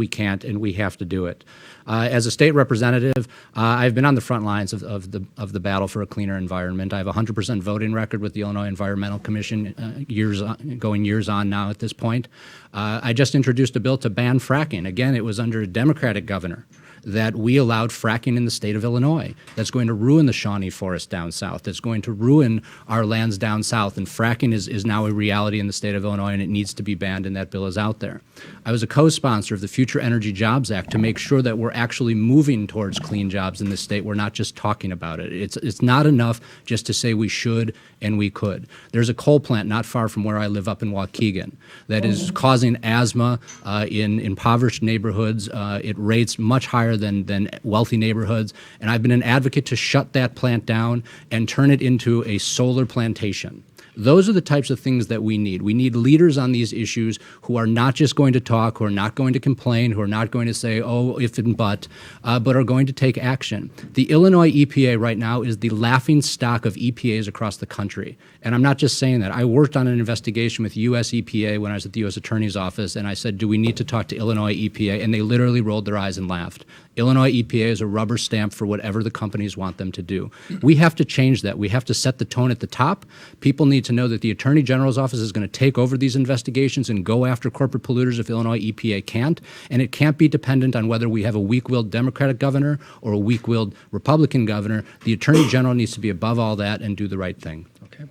and we have to do it. As a state representative, I've been on the front lines of the battle for a cleaner environment. I have a 100% voting record with the Illinois Environmental Commission, years on now at this point. I just introduced a bill to ban fracking. Again, it was under a Democratic governor that we allowed fracking in the state of Illinois. That's going to ruin the Shawnee Forest down south. That's going to ruin our lands down south. And fracking is now a reality in the state of Illinois, and it needs to be banned, and that bill is out there. I was a co-sponsor of the Future Energy Jobs Act to make sure that we're actually moving towards clean jobs in this state. We're not just talking about it. It's not enough just to say we should and we could. There's a coal plant not far from where I live up in Waukegan that is causing asthma in impoverished neighborhoods at rates much higher than wealthy neighborhoods. And I've been an advocate to shut that plant down and turn it into a solar plantation. Those are the types of things that we need. We need leaders on these issues who are not just going to talk, who are not going to complain, who are not going to say, oh, if and but are going to take action. The Illinois EPA right now is the laughing stock of EPAs across the country. And I'm not just saying that. I worked on an investigation with U.S. EPA when I was at the U.S. Attorney's Office, and I said, do we need to talk to Illinois EPA? And they literally rolled their eyes and laughed. Illinois EPA is a rubber stamp for whatever the companies want them to do. We have to change that. We have to set the tone at the top. People need to know that the Attorney General's office is going to take over these investigations and go after corporate polluters if Illinois EPA can't. And it can't be dependent on whether we have a weak-willed Democratic governor or a weak-willed Republican governor. The Attorney General needs to be above all that and do the right thing. Okay.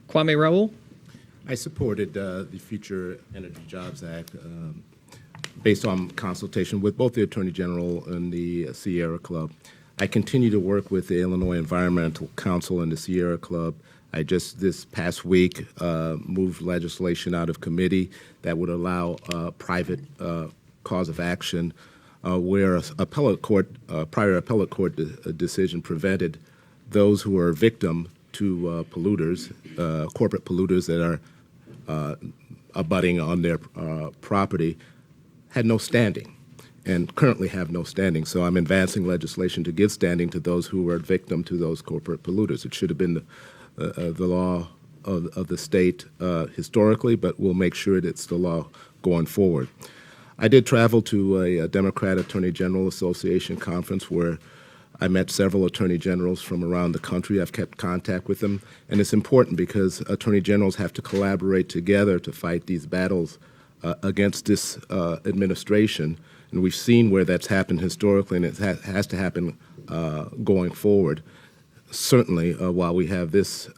Kwame Raoul? I supported the Future Energy Jobs Act based on consultation with both the Attorney General and the Sierra Club. I continue to work with the Illinois Environmental Council and the Sierra Club. I just this past week moved legislation out of committee that would allow private cause of action where prior appellate court decision prevented those who are victim to polluters, corporate polluters that are abutting on their property, had no standing and currently have no standing. So I'm advancing legislation to give standing to those who were victim to those corporate polluters. It should have been the law of the state historically, but we'll make sure that it's the law going forward. I did travel to a Democrat Attorney General Association conference where I met several attorney generals from around the country. I've kept contact with them, and it's important because attorney generals have to collaborate together to fight these battles against this administration. And we've seen where that's happened historically, and it has to happen going forward. Certainly, while we have this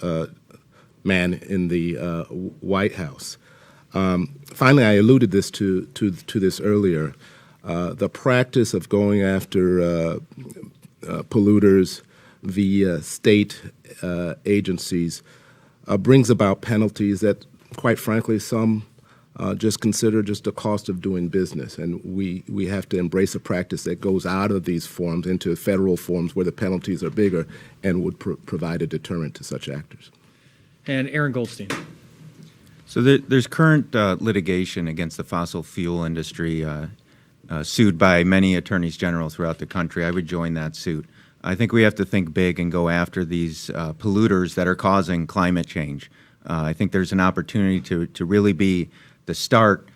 man in the White House. Finally, I alluded to this earlier. The practice of going after polluters via state agencies brings about penalties that, quite frankly, some just consider just the cost of doing business. And we have to embrace a practice that goes out of these forms into federal forms where the penalties are bigger and would provide a deterrent to such actors. And Aaron Goldstein. So there's current litigation against the fossil fuel industry sued by many attorneys general throughout the country. I would join that suit. I think we have to think big and go after these polluters that are causing climate change. I think there's an opportunity to really be the start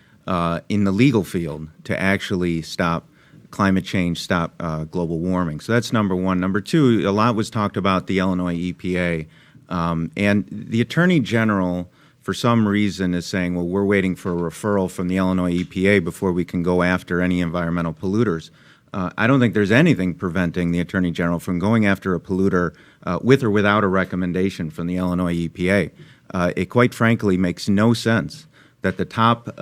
in the legal field to actually stop climate change, stop global warming. So that's number one. Number two, a lot was talked about the Illinois EPA. And the Attorney General, for some reason, is saying, well, we're waiting for a referral from the Illinois EPA before we can go after any environmental polluters. I don't think there's anything preventing the Attorney General from going after a polluter with or without a recommendation from the Illinois EPA. It quite frankly makes no sense that the top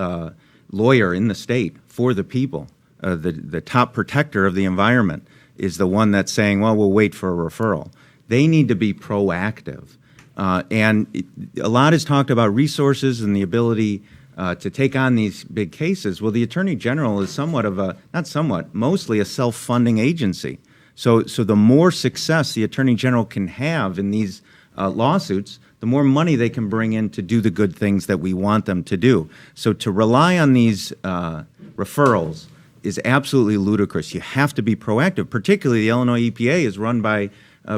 lawyer in the state for the people, the top protector of the environment, is the one that's saying, well, we'll wait for a referral. They need to be proactive. And a lot is talked about resources and the ability to take on these big cases. Well, the Attorney General is somewhat of a, not somewhat, mostly a self-funding agency. So the more success the Attorney General can have in these lawsuits, the more money they can bring in to do the good things that we want them to do. So to rely on these referrals is absolutely ludicrous. You have to be proactive. Particularly the Illinois EPA is run by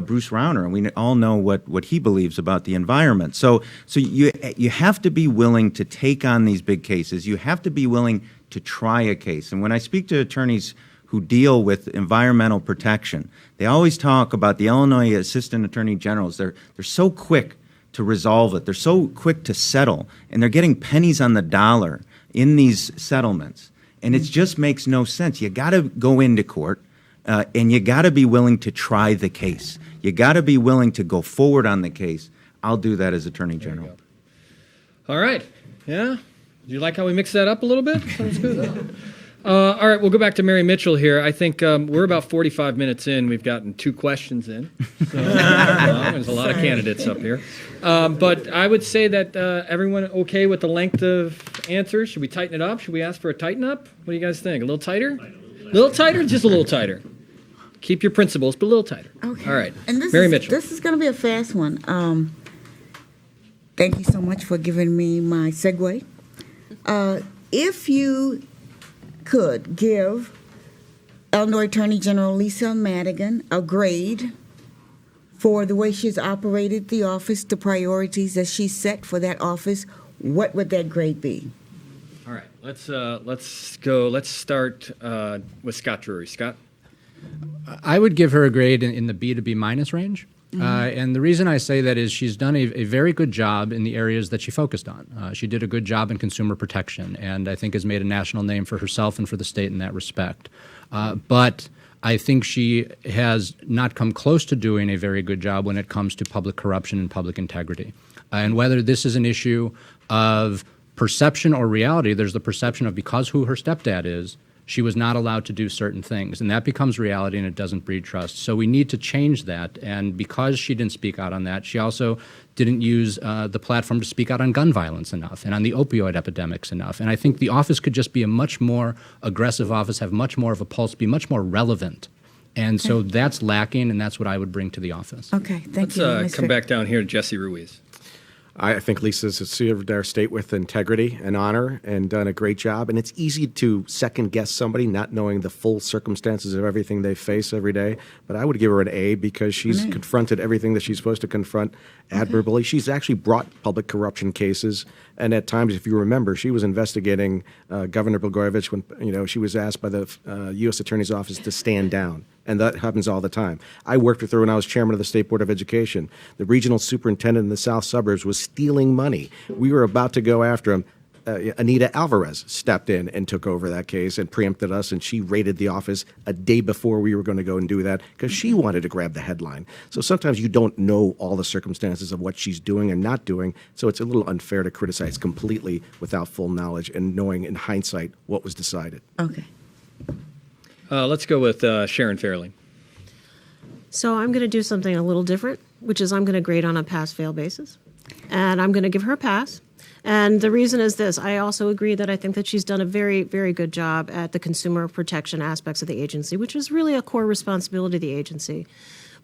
Bruce Rauner, and we all know what he believes about the environment. So you have to be willing to take on these big cases. You have to be willing to try a case. And when I speak to attorneys who deal with environmental protection, they always talk about the Illinois Assistant Attorney Generals. They're so quick to resolve it. They're so quick to settle, and they're getting pennies on the dollar in these settlements. And it just makes no sense. You got to go into court. And you got to be willing to try the case. You got to be willing to go forward on the case. I'll do that as Attorney General. All right. Yeah? Do you like how we mix that up a little bit? Sounds good. All right, we'll go back to Mary Mitchell here. I think we're about 45 minutes in. We've gotten 2 questions in. So, there's a lot of candidates up here. But I would say that everyone okay with the length of answers? Should we tighten it up? Should we ask for a tighten up? What do you guys think? A little tighter? A little tighter? Just a little tighter. Keep your principles, but a little tighter. Okay. All right. And Mary Mitchell. This is going to be a fast one. Thank you so much for giving me my segue. If you could give Illinois Attorney General Lisa Madigan a grade for the way she's operated the office, the priorities that she set for that office, what would that grade be? All right. Let's go. Let's start with Scott Drury. Scott? I would give her a grade in the B to B minus range. And the reason I say that is she's done a very good job in the areas that she focused on. She did a good job in consumer protection, and I think has made a national name for herself and for the state in that respect. But I think she has not come close to doing a very good job when it comes to public corruption and public integrity. And whether this is an issue of perception or reality, there's the perception of because who her stepdad is, she was not allowed to do certain things, and that becomes reality and it doesn't breed trust. So we need to change that, and because she didn't speak out on that, she also didn't use the platform to speak out on gun violence enough and on the opioid epidemics enough. And I think the office could just be a much more aggressive office, have much more of a pulse, be much more relevant. And so that's lacking, and that's what I would bring to the office. Okay, thank you. Let's come back down here to Jesse Ruiz. I think Lisa's served our state with integrity and honor and done a great job. And it's easy to second guess somebody not knowing the full circumstances of everything they face every day. But I would give her an A because she's confronted everything that she's supposed to confront admirably. She's actually brought public corruption cases. And at times, if you remember, she was investigating Governor Blagojevich when she was asked by the U.S. Attorney's Office to stand down. And that happens all the time. I worked with her when I was chairman of the State Board of Education. The regional superintendent in the south suburbs was stealing money. We were about to go after him. Anita Alvarez stepped in and took over that case and preempted us, and she raided the office a day before we were going to go and do that because she wanted to grab the headline. So sometimes you don't know all the circumstances of what she's doing and not doing, so it's a little unfair to criticize completely without full knowledge and knowing in hindsight what was decided. Okay. Let's go with Sharon Fairley. So I'm going to do something a little different, which is I'm going to grade on a pass-fail basis. and I'm going to give her a pass. And the reason is this. I also agree that I think that she's done a very, very good job at the consumer protection aspects of the agency, which is really a core responsibility of the agency.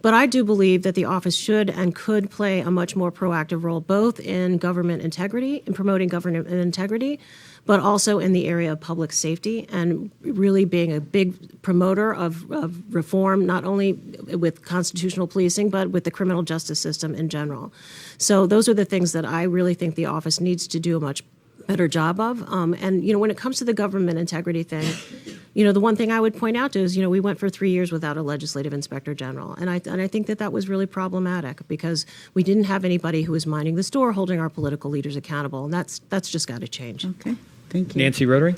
But I do believe that the office should and could play a much more proactive role, both in government integrity, in promoting government integrity, but also in the area of public safety and really being a big promoter of reform, not only with constitutional policing, but with the criminal justice system in general. So those are the things that I really think the office needs to do a much better job of. And, when it comes to the government integrity thing, the one thing I would point out to is, we went for 3 years without a legislative inspector general. And I think that was really problematic because we didn't have anybody who was minding the store, holding our political leaders accountable. And that's just got to change. Okay, thank you. Nancy Rotary?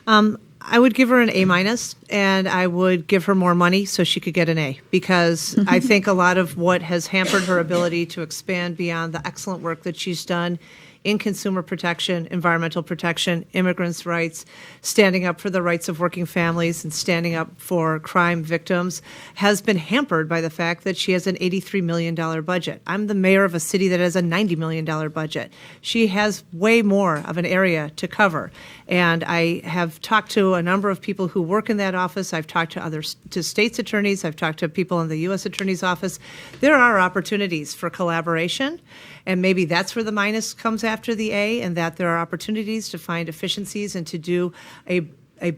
I would give her an A-, and I would give her more money so she could get an A, because I think a lot of what has hampered her ability to expand beyond the excellent work that she's done in consumer protection, environmental protection, immigrants' rights, standing up for the rights of working families and standing up for crime victims, has been hampered by the fact that she has an $83 million budget. I'm the mayor of a city that has a $90 million budget. She has way more of an area to cover. And I have talked to a number of people who work in that office. I've talked to state's attorneys. I've talked to people in the U.S. Attorney's Office. There are opportunities for collaboration, and maybe that's where the minus comes after the A, and that there are opportunities to find efficiencies and to do a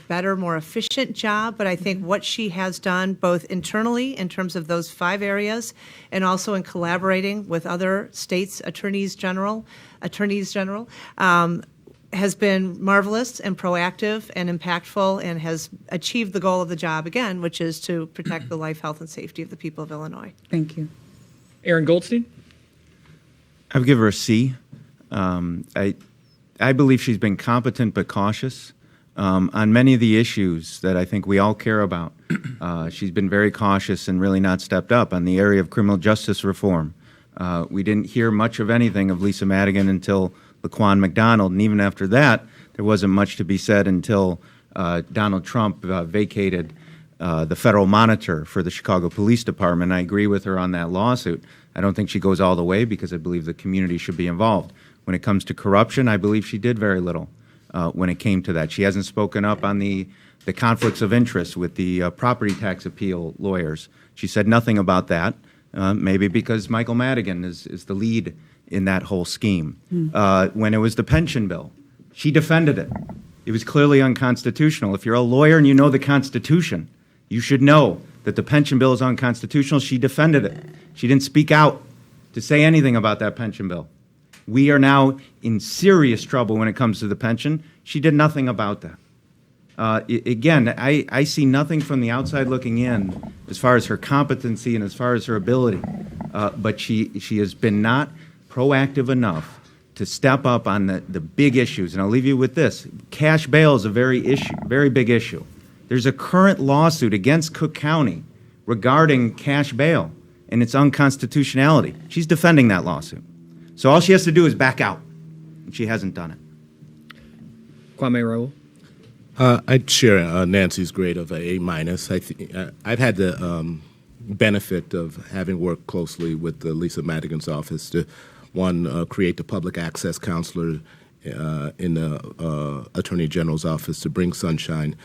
better, more efficient job. But I think what she has done, both internally in terms of those 5 areas, and also in collaborating with other states' attorneys general, has been marvelous and proactive and impactful, and has achieved the goal of the job again, which is to protect the life, health, and safety of the people of Illinois. Thank you. Aaron Goldstein? I would give her a C. I believe she's been competent but cautious on many of the issues that I think we all care about. She's been very cautious and really not stepped up on the area of criminal justice reform. We didn't hear much of anything of Lisa Madigan until Laquan McDonald, and even after that, there wasn't much to be said until Donald Trump vacated the federal monitor for the Chicago Police Department. I agree with her on that lawsuit. I don't think she goes all the way because I believe the community should be involved. When it comes to corruption, I believe she did very little when it came to that. She hasn't spoken up on the conflicts of interest with the property tax appeal lawyers. She said nothing about that, maybe because Michael Madigan is the lead in that whole scheme. When it was the pension bill, she defended it. It was clearly unconstitutional. If you're a lawyer and you know the Constitution, you should know that the pension bill is unconstitutional. She defended it. She didn't speak out to say anything about that pension bill. We are now in serious trouble when it comes to the pension. She did nothing about that. Again, I see nothing from the outside looking in as far as her competency and as far as her ability, but she has been not proactive enough to step up on the big issues. And I'll leave you with this. Cash bail is a very big issue. There's a current lawsuit against Cook County regarding cash bail and its unconstitutionality. She's defending that lawsuit. So all she has to do is back out, and she hasn't done it. Kwame Raoul? I'd share Nancy's grade of A-. I've had the benefit of having worked closely with Lisa Madigan's office to, one, create the public access counselor in the Attorney General's office to bring sunshine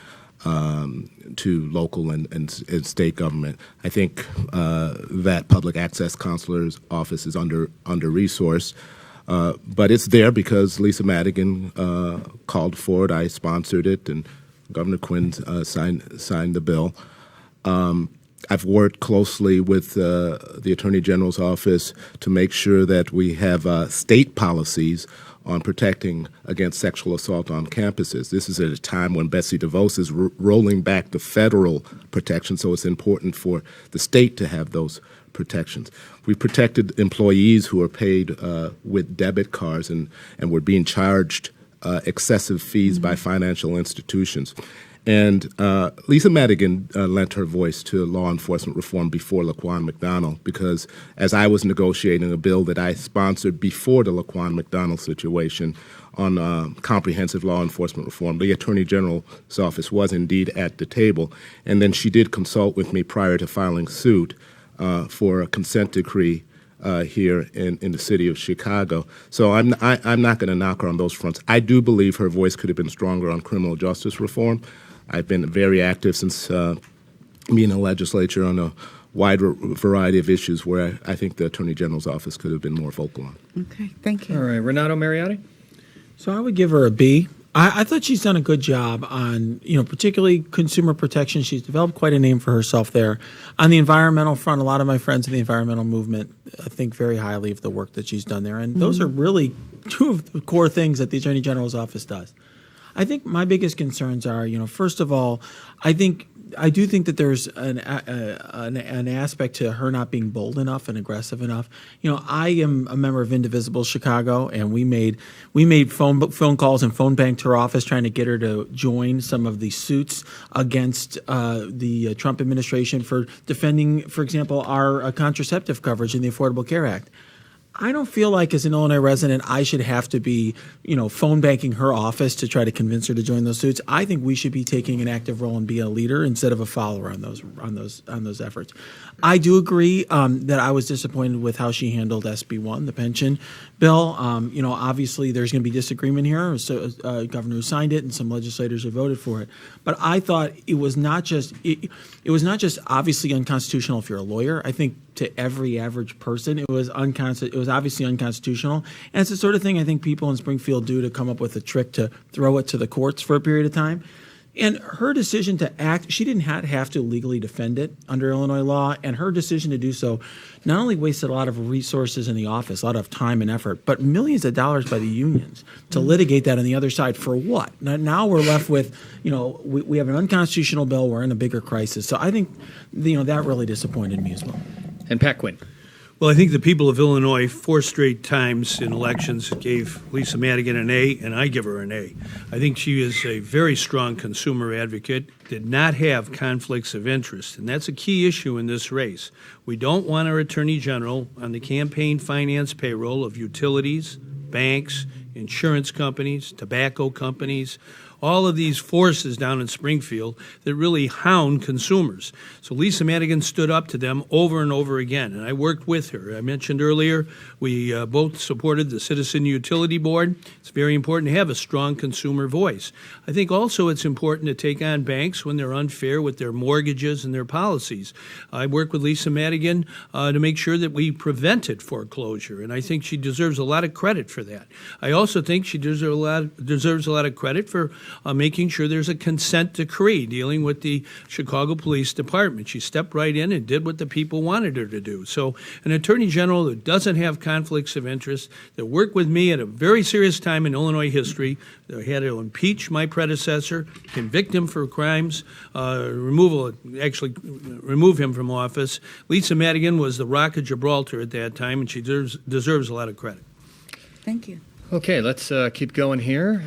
to local and state government. I think that public access counselor's office is under-resourced, but it's there because Lisa Madigan called for it. I sponsored it, and Governor Quinn signed the bill. I've worked closely with the Attorney General's office to make sure that we have state policies on protecting against sexual assault on campuses. This is at a time when Betsy DeVos is rolling back the federal protection, so it's important for the state to have those protections. We protected employees who are paid with debit cards and were being charged excessive fees by financial institutions. And Lisa Madigan lent her voice to law enforcement reform before Laquan McDonald, because as I was negotiating a bill that I sponsored before the Laquan McDonald situation on comprehensive law enforcement reform, the Attorney General's office was indeed at the table. And then she did consult with me prior to filing suit for a consent decree here in the city of Chicago. So I'm not going to knock her on those fronts. I do believe her voice could have been stronger on criminal justice reform. I've been very active since being in the legislature on a wide variety of issues where I think the Attorney General's office could have been more vocal on. Okay, thank you. All right, Renato Mariotti? So I would give her a B. I thought she's done a good job on, particularly consumer protection. She's developed quite a name for herself there. On the environmental front, a lot of my friends in the environmental movement think very highly of the work that she's done there. And those are really two of the core things that the Attorney General's office does. I think my biggest concerns are, first of all, I do think that there's an aspect to her not being bold enough and aggressive enough. I am a member of Indivisible Chicago, and we made phone calls and phone banked her office trying to get her to join some of the suits against the Trump administration for defending, for example, our contraceptive coverage in the Affordable Care Act. I don't feel like, as an Illinois resident, I should have to be, phone banking her office to try to convince her to join those suits. I think we should be taking an active role and be a leader instead of a follower on those efforts. I do agree that I was disappointed with how she handled SB1, the pension bill. Obviously there's going to be disagreement here. So, governor who signed it and some legislators who voted for it. But I thought it was not just obviously unconstitutional if you're a lawyer. I think to every average person, it was obviously unconstitutional. And it's the sort of thing I think people in Springfield do to come up with a trick to throw it to the courts for a period of time. And her decision to act, she didn't have to legally defend it under Illinois law, and her decision to do so not only wasted a lot of resources in the office, a lot of time and effort, but millions of dollars by the unions to litigate that on the other side for what? Now we're left with, we have an unconstitutional bill, we're in a bigger crisis. So I think, that really disappointed me as well. And Pat Quinn? Well, I think the people of Illinois 4 straight times in elections gave Lisa Madigan an A, and I give her an A. I think she is a very strong consumer advocate, did not have conflicts of interest, and that's a key issue in this race. We don't want our Attorney General on the campaign finance payroll of utilities, banks, insurance companies, tobacco companies, all of these forces down in Springfield that really hound consumers. So Lisa Madigan stood up to them over and over again, and I worked with her. I mentioned earlier, we both supported the Citizen Utility Board. It's very important to have a strong consumer voice. I think also it's important to take on banks when they're unfair with their mortgages and their policies. I worked with Lisa Madigan to make sure that we prevented foreclosure, and I think she deserves a lot of credit for that. I also think she deserves a lot of credit for making sure there's a consent decree dealing with the Chicago Police Department. She stepped right in and did what the people wanted her to do. So an Attorney General that doesn't have conflicts of interest, that worked with me at a very serious time in Illinois history, that had to impeach my predecessor, convict him for crimes, remove him from office. Lisa Madigan was the Rock of Gibraltar at that time, and she deserves a lot of credit. Thank you. Okay, let's keep going here.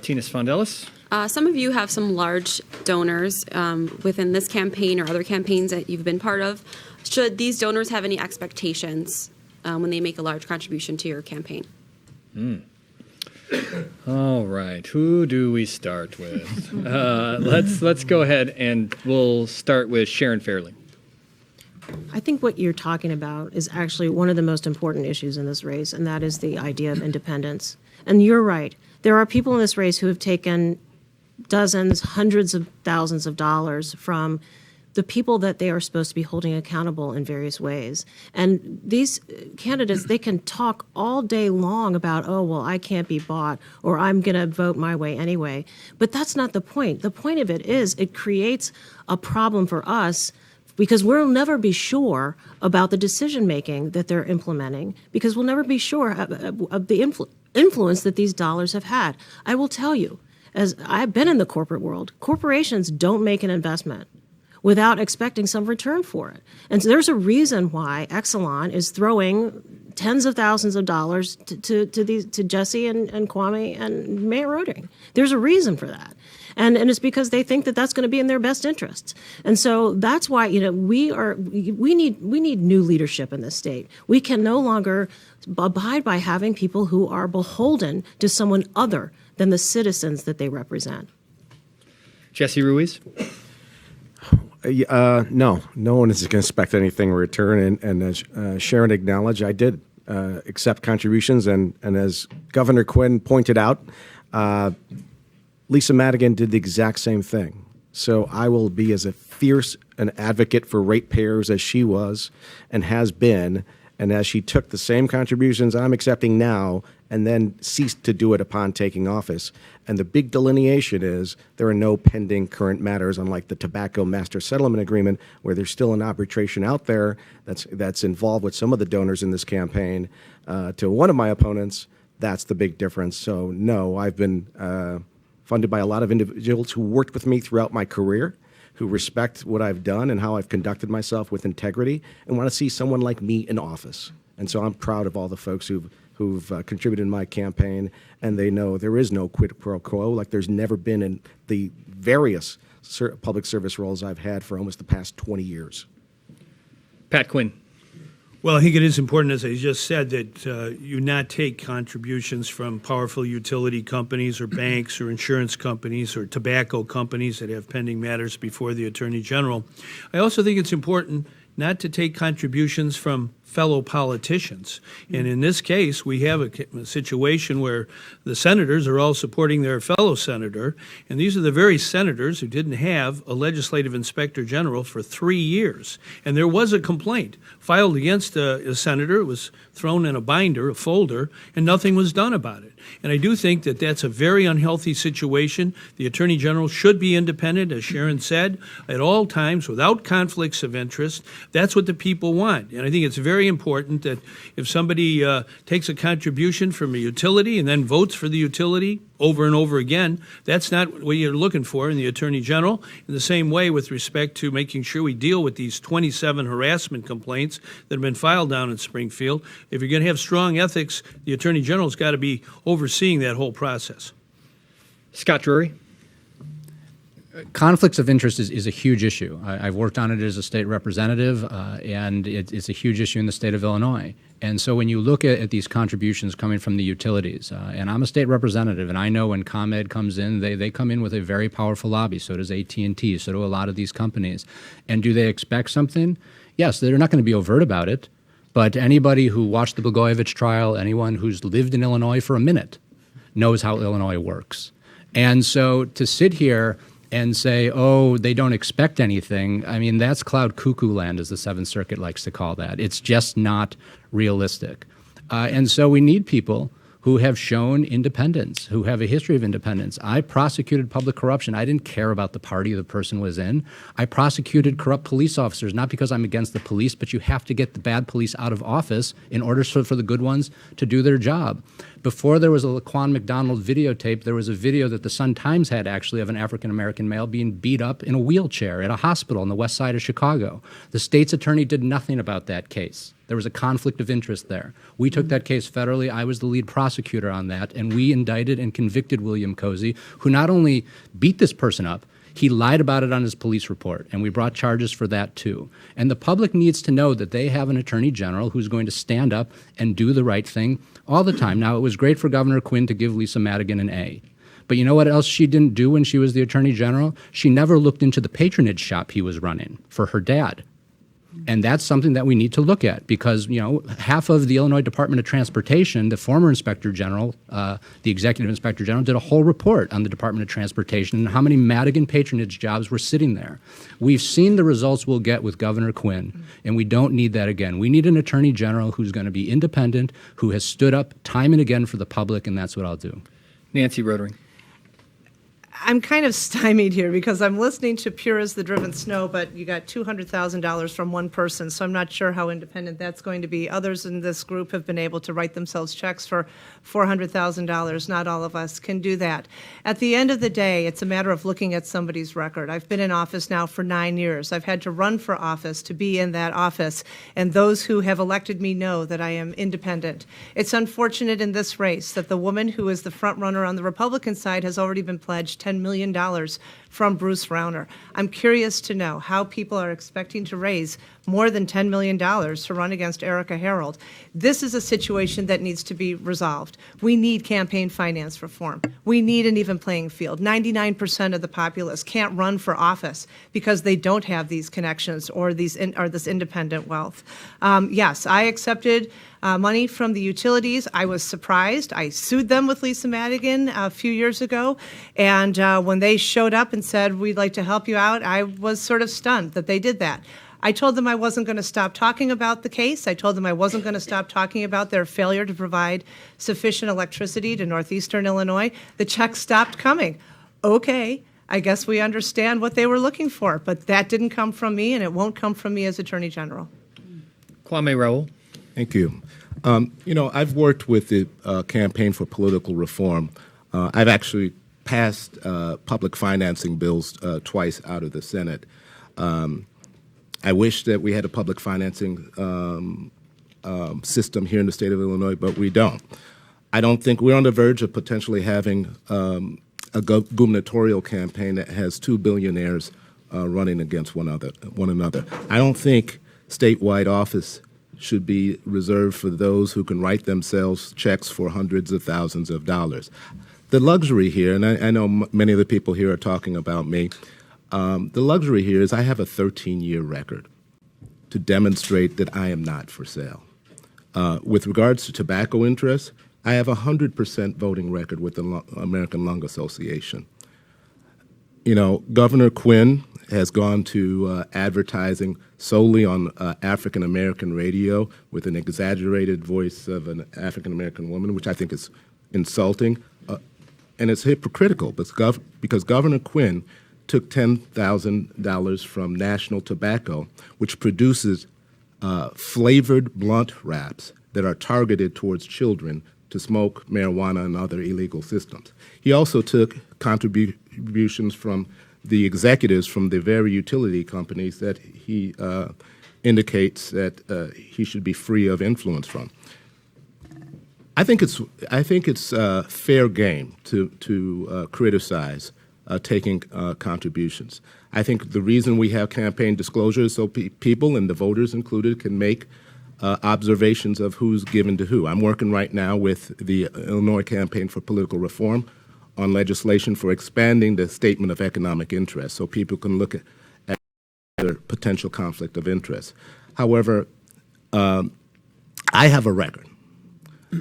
Tina Sfondelis. Some of you have some large donors within this campaign or other campaigns that you've been part of. Should these donors have any expectations when they make a large contribution to your campaign? All right, who do we start with? Let's go ahead and we'll start with Sharon Fairley. I think what you're talking about is actually one of the most important issues in this race, and that is the idea of independence. And you're right. There are people in this race who have taken dozens, hundreds of thousands of dollars from the people that they are supposed to be holding accountable in various ways. And these candidates, they can talk all day long about, oh, well, I can't be bought, or I'm going to vote my way anyway. But that's not the point. The point of it is it creates a problem for us because we'll never be sure about the decision-making that they're implementing, because we'll never be sure of the influence that these dollars have had. I will tell you, as I've been in the corporate world, corporations don't make an investment without expecting some return for it. And so there's a reason why Exelon is throwing tens of thousands of dollars to Jesse and Kwame and Mayor Roding. There's a reason for that. And it's because they think that that's going to be in their best interests. And so that's why, we need new leadership in this state. We can no longer abide by having people who are beholden to someone other than the citizens that they represent. Jesse Ruiz. No one is going to expect anything in return. And as Sharon acknowledged, I did accept contributions. And as Governor Quinn pointed out, Lisa Madigan did the exact same thing. So I will be as a fierce an advocate for ratepayers as she was and has been, and as she took the same contributions I'm accepting now and then ceased to do it upon taking office. And the big delineation is there are no pending current matters, unlike the Tobacco Master Settlement Agreement, where there's still an arbitration out there that's involved with some of the donors in this campaign. To one of my opponents, that's the big difference. So no, I've been funded by a lot of individuals who worked with me throughout my career, who respect what I've done and how I've conducted myself with integrity and want to see someone like me in office. And so I'm proud of all the folks who've contributed in my campaign, and they know there is no quid pro quo, like there's never been in the various public service roles I've had for almost the past 20 years. Pat Quinn. Well, I think it is important, as I just said, that you not take contributions from powerful utility companies or banks or insurance companies or tobacco companies that have pending matters before the Attorney General. I also think it's important not to take contributions from fellow politicians. And in this case, we have a situation where the senators are all supporting their fellow senator, and these are the very senators who didn't have a legislative inspector general for 3 years. And there was a complaint filed against a senator. It was thrown in a binder, a folder, and nothing was done about it. And I do think that that's a very unhealthy situation. The Attorney General should be independent, as Sharon said, at all times without conflicts of interest. That's what the people want. And I think it's very important that if somebody takes a contribution from a utility and then votes for the utility over and over again, that's not what you're looking for in the Attorney General. In the same way, with respect to making sure we deal with these 27 harassment complaints that have been filed down in Springfield, if you're going to have strong ethics, the Attorney General's got to be overseeing that whole process. Scott Drury. Conflicts of interest is a huge issue. I've worked on it as a state representative, and it's a huge issue in the state of Illinois. And so when you look at these contributions coming from the utilities, and I'm a state representative, and I know when ComEd comes in, they come in with a very powerful lobby. So does AT&T, so do a lot of these companies. And do they expect something? Yes, they're not going to be overt about it, but anybody who watched the Blagojevich trial, anyone who's lived in Illinois for a minute, knows how Illinois works. And so to sit here and say, oh, they don't expect anything, I mean, that's cloud cuckoo land, as the Seventh Circuit likes to call that. It's just not realistic. And so we need people who have shown independence, who have a history of independence. I prosecuted public corruption. I didn't care about the party the person was in. I prosecuted corrupt police officers, not because I'm against the police, but you have to get the bad police out of office in order for the good ones to do their job. Before there was a Laquan McDonald videotape, there was a video that the Sun-Times had actually of an African-American male being beat up in a wheelchair at a hospital on the west side of Chicago. The state's attorney did nothing about that case. There was a conflict of interest there. We took that case federally. I was the lead prosecutor on that, and we indicted and convicted William Cozy, who not only beat this person up, he lied about it on his police report, and we brought charges for that too. And the public needs to know that they have an attorney general who's going to stand up and do the right thing all the time. Now, it was great for Governor Quinn to give Lisa Madigan an A. But you know what else she didn't do when she was the attorney general? She never looked into the patronage shop he was running for her dad. And that's something that we need to look at because, you know, half of the Illinois Department of Transportation, the former Inspector General, the Executive Inspector General, did a whole report on the Department of Transportation and how many Madigan patronage jobs were sitting there. We've seen the results we'll get with Governor Quinn, and we don't need that again. We need an Attorney General who's going to be independent, who has stood up time and again for the public, and that's what I'll do. Nancy Rotering. I'm kind of stymied here because I'm listening to Pure as the Driven Snow, but you got $200,000 from one person, so I'm not sure how independent that's going to be. Others in this group have been able to write themselves checks for $400,000. Not all of us can do that. At the end of the day, it's a matter of looking at somebody's record. I've been in office now for 9 years. I've had to run for office to be in that office, and those who have elected me know that I am independent. It's unfortunate in this race that the woman who is the front runner on the Republican side has already been pledged $10 million from Bruce Rauner. I'm curious to know how people are expecting to raise more than $10 million to run against Erica Harold. This is a situation that needs to be resolved. We need campaign finance reform. We need an even playing field. 99% of the populace can't run for office because they don't have these connections or this independent wealth. Yes, I accepted money from the utilities. I was surprised. I sued them with Lisa Madigan a few years ago, and when they showed up and said, we'd like to help you out, I was sort of stunned that they did that. I told them I wasn't going to stop talking about the case. I told them I wasn't going to stop talking about their failure to provide sufficient electricity to northeastern Illinois. The checks stopped coming. Okay, I guess we understand what they were looking for, but that didn't come from me, and it won't come from me as Attorney General. Kwame Raoul. Thank you. I've worked with the Campaign for Political Reform. I've actually passed public financing bills twice out of the Senate. I wish that we had a public financing system here in the state of Illinois, but we don't. I don't think we're on the verge of potentially having a gubernatorial campaign that has two billionaires running against one another. I don't think statewide office should be reserved for those who can write themselves checks for hundreds of thousands of dollars. The luxury here, and I know many of the people here are talking about me, the luxury here is I have a 13-year record to demonstrate that I am not for sale. With regards to tobacco interests, I have a 100% voting record with the American Lung Association. Governor Quinn has gone to advertising solely on African American radio with an exaggerated voice of an African American woman, which I think is insulting, and it's hypocritical because Governor Quinn took $10,000 from National Tobacco, which produces flavored blunt wraps that are targeted towards children to smoke marijuana and other illegal systems. He also took contributions from the executives from the very utility companies that he indicates that he should be free of influence from. I think it's fair game to criticize taking contributions. I think the reason we have campaign disclosures so people, and the voters included, can make observations of who's given to who. I'm working right now with the Illinois Campaign for Political Reform on legislation for expanding the statement of economic interest so people can look at their potential conflict of interest. However, I have a record.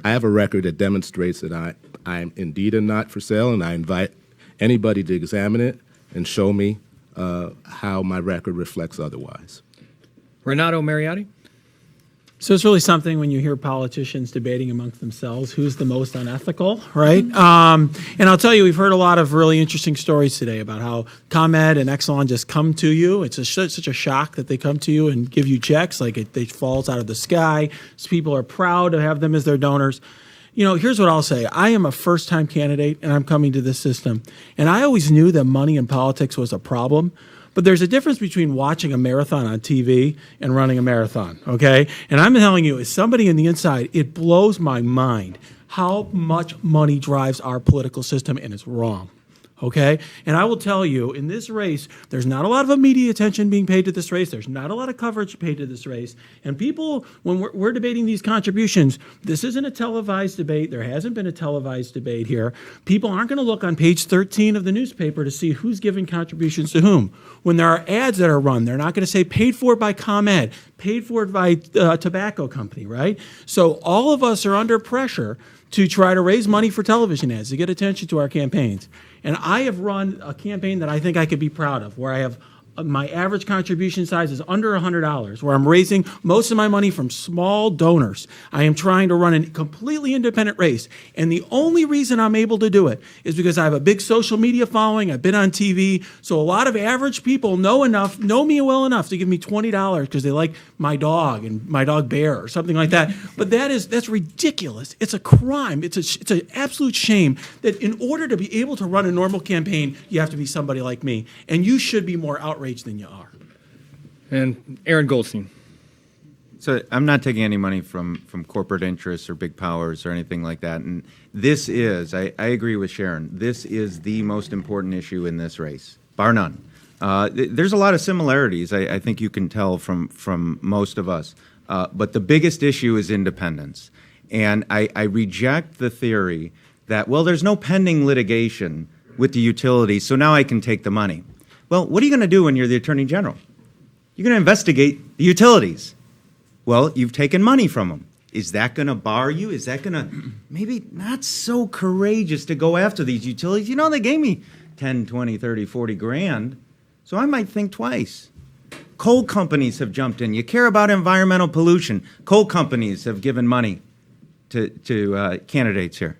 I have a record that demonstrates that I am indeed a not for sale, and I invite anybody to examine it and show me how my record reflects otherwise. Renato Mariotti. So it's really something when you hear politicians debating amongst themselves who's the most unethical, right? And I'll tell you, we've heard a lot of really interesting stories today about how ComEd and Exelon just come to you. It's such a shock that they come to you and give you checks like it falls out of the sky. So people are proud to have them as their donors. Here's what I'll say. I am a first-time candidate, and I'm coming to this system. And I always knew that money in politics was a problem. But there's a difference between watching a marathon on TV and running a marathon, okay? And I'm telling you, as somebody in the inside, it blows my mind how much money drives our political system, and it's wrong. Okay? And I will tell you, in this race, there's not a lot of media attention being paid to this race. There's not a lot of coverage paid to this race. And people, when we're debating these contributions, this isn't a televised debate. There hasn't been a televised debate here. People aren't going to look on page 13 of the newspaper to see who's giving contributions to whom. When there are ads that are run, they're not going to say paid for by ComEd, paid for by a tobacco company, right? So all of us are under pressure to try to raise money for television ads, to get attention to our campaigns. And I have run a campaign that I think I could be proud of, where I have my average contribution size is under $100, where I'm raising most of my money from small donors. I am trying to run a completely independent race. And the only reason I'm able to do it is because I have a big social media following. I've been on TV. So a lot of average people know me well enough to give me $20 because they like my dog and my dog Bear or something like that. But that's ridiculous. It's a crime. It's an absolute shame that in order to be able to run a normal campaign, you have to be somebody like me. And you should be more outraged than you are. And Aaron Goldstein. So I'm not taking any money from corporate interests or big powers or anything like that. And this is, I agree with Sharon, this is the most important issue in this race. bar none. There's a lot of similarities, I think you can tell from most of us. But the biggest issue is independence. And I reject the theory that, well, there's no pending litigation with the utilities, so now I can take the money. Well, what are you going to do when you're the Attorney General? You're going to investigate the utilities. Well, you've taken money from them. Is that going to bar you? Is that going to maybe not so courageous to go after these utilities? You know, they gave me 10, 20, 30, 40 grand, so I might think twice. Coal companies have jumped in. You care about environmental pollution. Coal companies have given money to candidates here.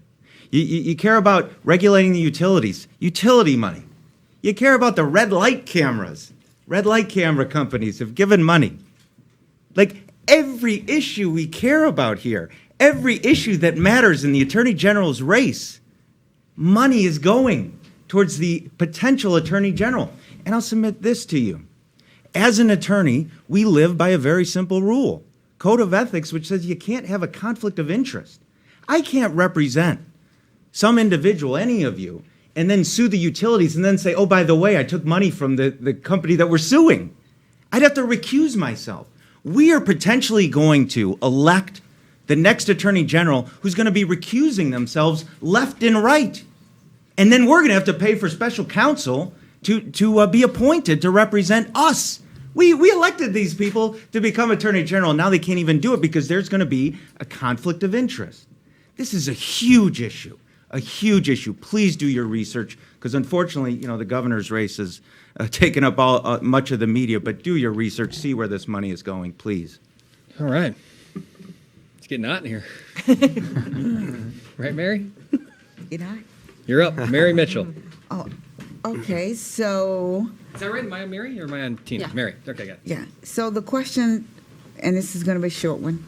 You care about regulating the utilities, utility money. You care about the red light cameras. Red light camera companies have given money. Like every issue we care about here, every issue that matters in the Attorney General's race, money is going towards the potential Attorney General. And I'll submit this to you. As an attorney, we live by a very simple rule, Code of Ethics, which says you can't have a conflict of interest. I can't represent some individual, any of you, and then sue the utilities and then say, oh, by the way, I took money from the company that we're suing. I'd have to recuse myself. We are potentially going to elect the next Attorney General who's going to be recusing themselves left and right. And then we're going to have to pay for special counsel to be appointed to represent us. We elected these people to become Attorney General, and now they can't even do it because there's going to be a conflict of interest. This is a huge issue, a huge issue. Please do your research, because unfortunately, you know, the governor's race has taken up much of the media, but do your research, see where this money is going, please. All right. It's getting hot in here. Right, Mary? You know? You're up. Mary Mitchell. Oh, okay. So. Is that right? Am I on Mary or am I on Tina? Yeah. Mary. Okay, got it. Yeah. So the question, and this is going to be a short one.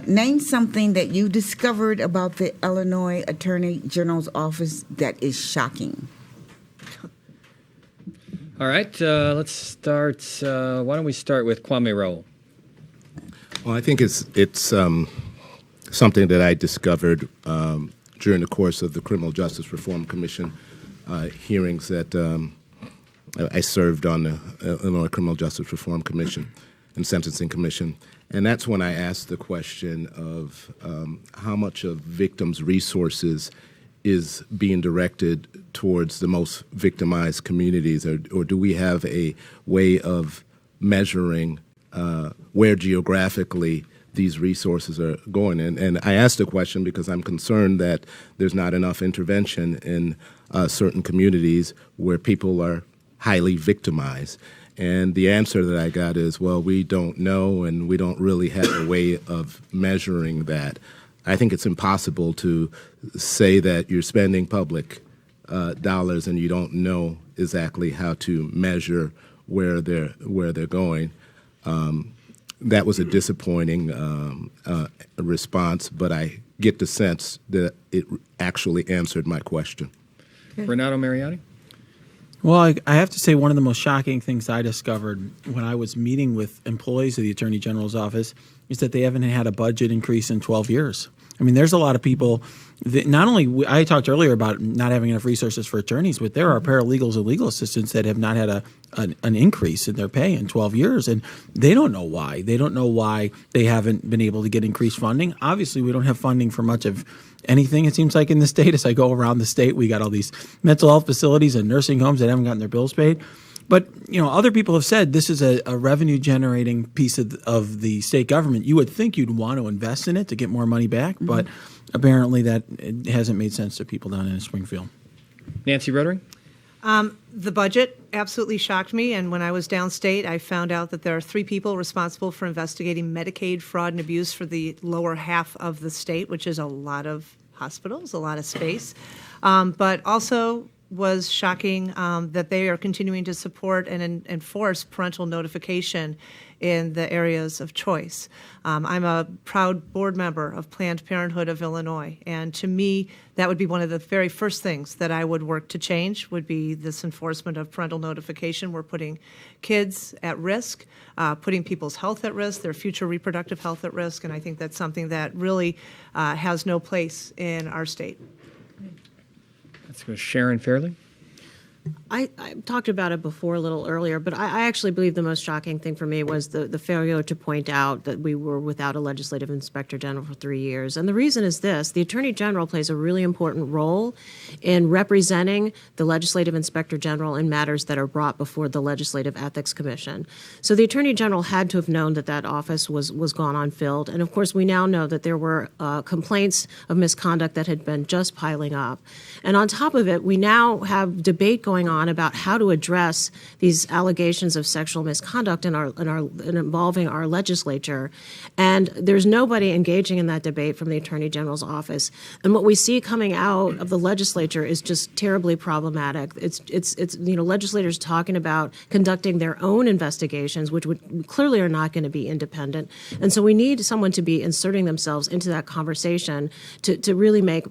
Name something that you discovered about the Illinois Attorney General's office that is shocking. All right. Let's start. Why don't we start with Kwame Raoul? Well, I think it's something that I discovered during the course of the Criminal Justice Reform Commission hearings that I served on the Illinois Criminal Justice Reform Commission and Sentencing Commission. And that's when I asked the question of how much of victims' resources is being directed towards the most victimized communities, or do we have a way of measuring where geographically these resources are going? And I asked the question because I'm concerned that there's not enough intervention in certain communities where people are highly victimized. And the answer that I got is, well, we don't know, and we don't really have a way of measuring that. I think it's impossible to say that you're spending public dollars and you don't know exactly how to measure where they're going. That was a disappointing response, but I get the sense that it actually answered my question. Renato Mariotti? Well, I have to say one of the most shocking things I discovered when I was meeting with employees of the Attorney General's office is that they haven't had a budget increase in 12 years. I mean, there's a lot of people that not only, I talked earlier about not having enough resources for attorneys, but there are paralegals and legal assistants that have not had an increase in their pay in 12 years, and they don't know why. They don't know why they haven't been able to get increased funding. Obviously, we don't have funding for much of anything, it seems like, in the state. As I go around the state, we got all these mental health facilities and nursing homes that haven't gotten their bills paid. But, you know, other people have said this is a revenue-generating piece of the state government. You would think you'd want to invest in it to get more money back, but apparently that it hasn't made sense to people down in Springfield. Nancy Rotary? The budget absolutely shocked me, and when I was downstate, I found out that there are 3 people responsible for investigating Medicaid fraud and abuse for the lower half of the state, which is a lot of hospitals, a lot of space. But also was shocking that they are continuing to support and enforce parental notification in the areas of choice. I'm a proud board member of Planned Parenthood of Illinois, and to me, that would be one of the very first things that I would work to change, would be this enforcement of parental notification. We're putting kids at risk, putting people's health at risk, their future reproductive health at risk, and I think that's something that really has no place in our state. Let's go Sharon Fairley. I talked about it before a little earlier, but I actually believe the most shocking thing for me was the failure to point out that we were without a legislative inspector general for 3 years. And the reason is this: the attorney general plays a really important role in representing the legislative inspector general in matters that are brought before the Legislative Ethics Commission. So the attorney general had to have known that that office was gone unfilled. And of course, we now know that there were complaints of misconduct that had been just piling up. And on top of it, we now have debate going on about how to address these allegations of sexual misconduct in involving our legislature. And there's nobody engaging in that debate from the Attorney General's office. And what we see coming out of the legislature is just terribly problematic. It's legislators talking about conducting their own investigations, which clearly are not going to be independent. And so we need someone to be inserting themselves into that conversation to really make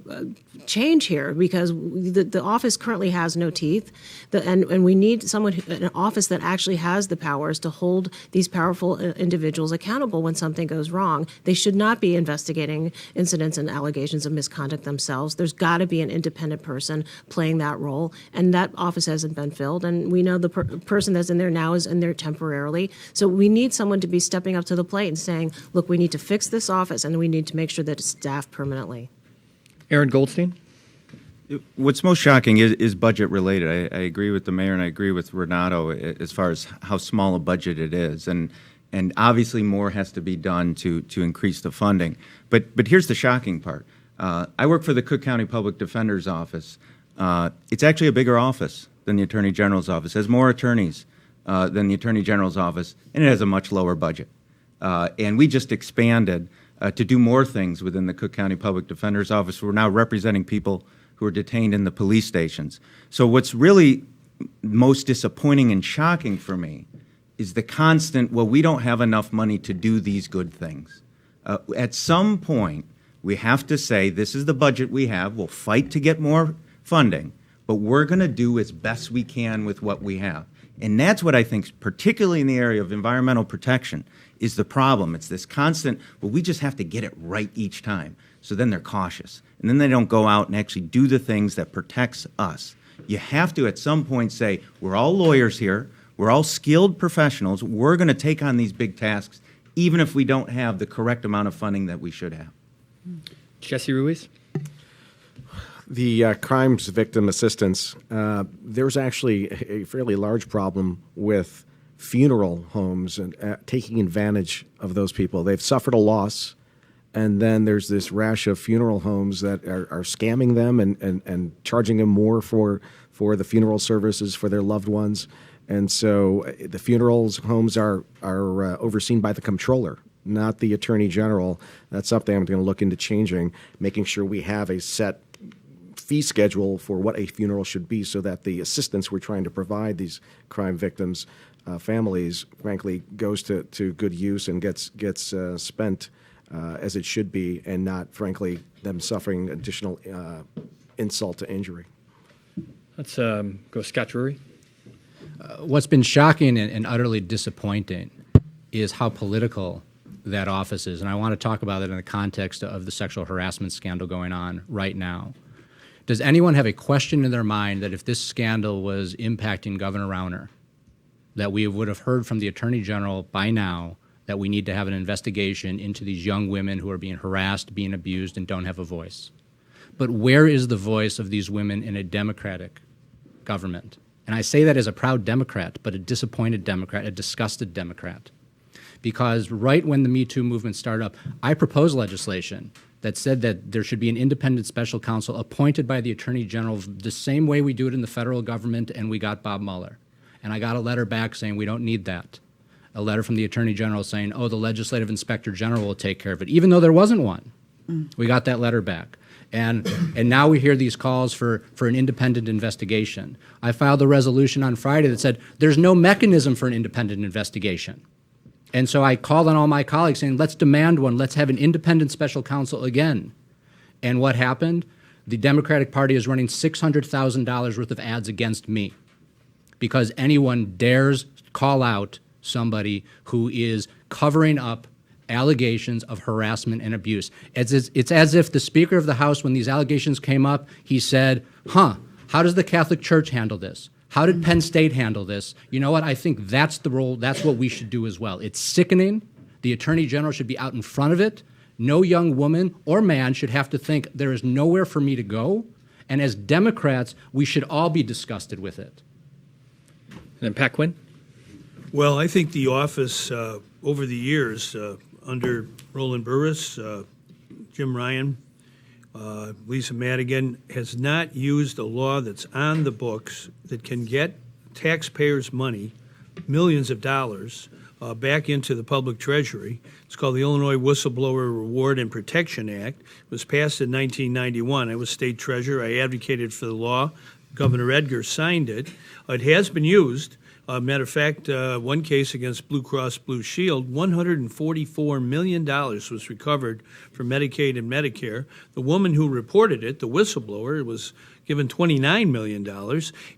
change here, because the office currently has no teeth, and we need someone, an office that actually has the powers to hold these powerful individuals accountable when something goes wrong. They should not be investigating incidents and allegations of misconduct themselves. There's got to be an independent person playing that role, and that office hasn't been filled. And we know the person that's in there now is in there temporarily. So we need someone to be stepping up to the plate and saying, look, we need to fix this office, and we need to make sure that it's staffed permanently. Aaron Goldstein? What's most shocking is budget related. I agree with the mayor and I agree with Renato as far as how small a budget it is. And obviously more has to be done to increase the funding. But here's the shocking part. I work for the Cook County Public Defender's Office. It's actually a bigger office than the Attorney General's office. It has more attorneys than the Attorney General's office, and it has a much lower budget. And we just expanded to do more things within the Cook County Public Defender's Office. We're now representing people who are detained in the police stations. So what's really most disappointing and shocking for me is the constant, well, we don't have enough money to do these good things. At some point, we have to say, this is the budget we have, we'll fight to get more funding, but we're going to do as best we can with what we have. And that's what I think, particularly in the area of environmental protection, is the problem. It's this constant, well, we just have to get it right each time. So then they're cautious. And then they don't go out and actually do the things that protects us. You have to at some point say, we're all lawyers here, we're all skilled professionals, we're going to take on these big tasks, even if we don't have the correct amount of funding that we should have. Jesse Ruiz? The crimes victim assistance, there's actually a fairly large problem with funeral homes and taking advantage of those people. They've suffered a loss, and then there's this rash of funeral homes that are scamming them and charging them more for the funeral services for their loved ones. And so the funeral homes are overseen by the comptroller, not the attorney general. That's something I'm going to look into changing, making sure we have a set fee schedule for what a funeral should be, so that the assistance we're trying to provide these crime victims' families, frankly, goes to good use and gets spent as it should be, and not, frankly, them suffering additional insult to injury. Let's go Scott Drury. What's been shocking and utterly disappointing is how political that office is. And I want to talk about it in the context of the sexual harassment scandal going on right now. Does anyone have a question in their mind that if this scandal was impacting Governor Rauner, that we would have heard from the Attorney General by now that we need to have an investigation into these young women who are being harassed, being abused, and don't have a voice? But where is the voice of these women in a Democratic government? And I say that as a proud Democrat, but a disappointed Democrat, a disgusted Democrat. Because right when the Me Too movement started up, I proposed legislation that said that there should be an independent special counsel appointed by the Attorney General the same way we do it in the federal government, and we got Bob Mueller. And I got a letter back saying we don't need that. A letter from the Attorney General saying, oh, the Legislative Inspector General will take care of it, even though there wasn't one. We got that letter back. And now we hear these calls for an independent investigation. I filed a resolution on Friday that said there's no mechanism for an independent investigation. And so I called on all my colleagues saying, let's demand one. Let's have an independent special counsel again. And what happened? The Democratic Party is running $600,000 worth of ads against me because anyone dares call out somebody who is covering up allegations of harassment and abuse. It's as if the Speaker of the House, when these allegations came up, he said, how does the Catholic Church handle this? How did Penn State handle this? You know what? I think that's the role. That's what we should do as well. It's sickening. The Attorney General should be out in front of it. No young woman or man should have to think there is nowhere for me to go. And as Democrats, we should all be disgusted with it. And then Pat Quinn? Well, I think the office, over the years, under Roland Burris, Jim Ryan, Lisa Madigan, has not used a law that's on the books that can get taxpayers' money, millions of dollars, back into the public treasury. It's called the Illinois Whistleblower Reward and Protection Act. It was passed in 1991. I was state treasurer. I advocated for the law. Governor Edgar signed it. It has been used. Matter of fact, one case against Blue Cross Blue Shield, $144 million was recovered for Medicaid and Medicare. The woman who reported it, the whistleblower, was given $29 million.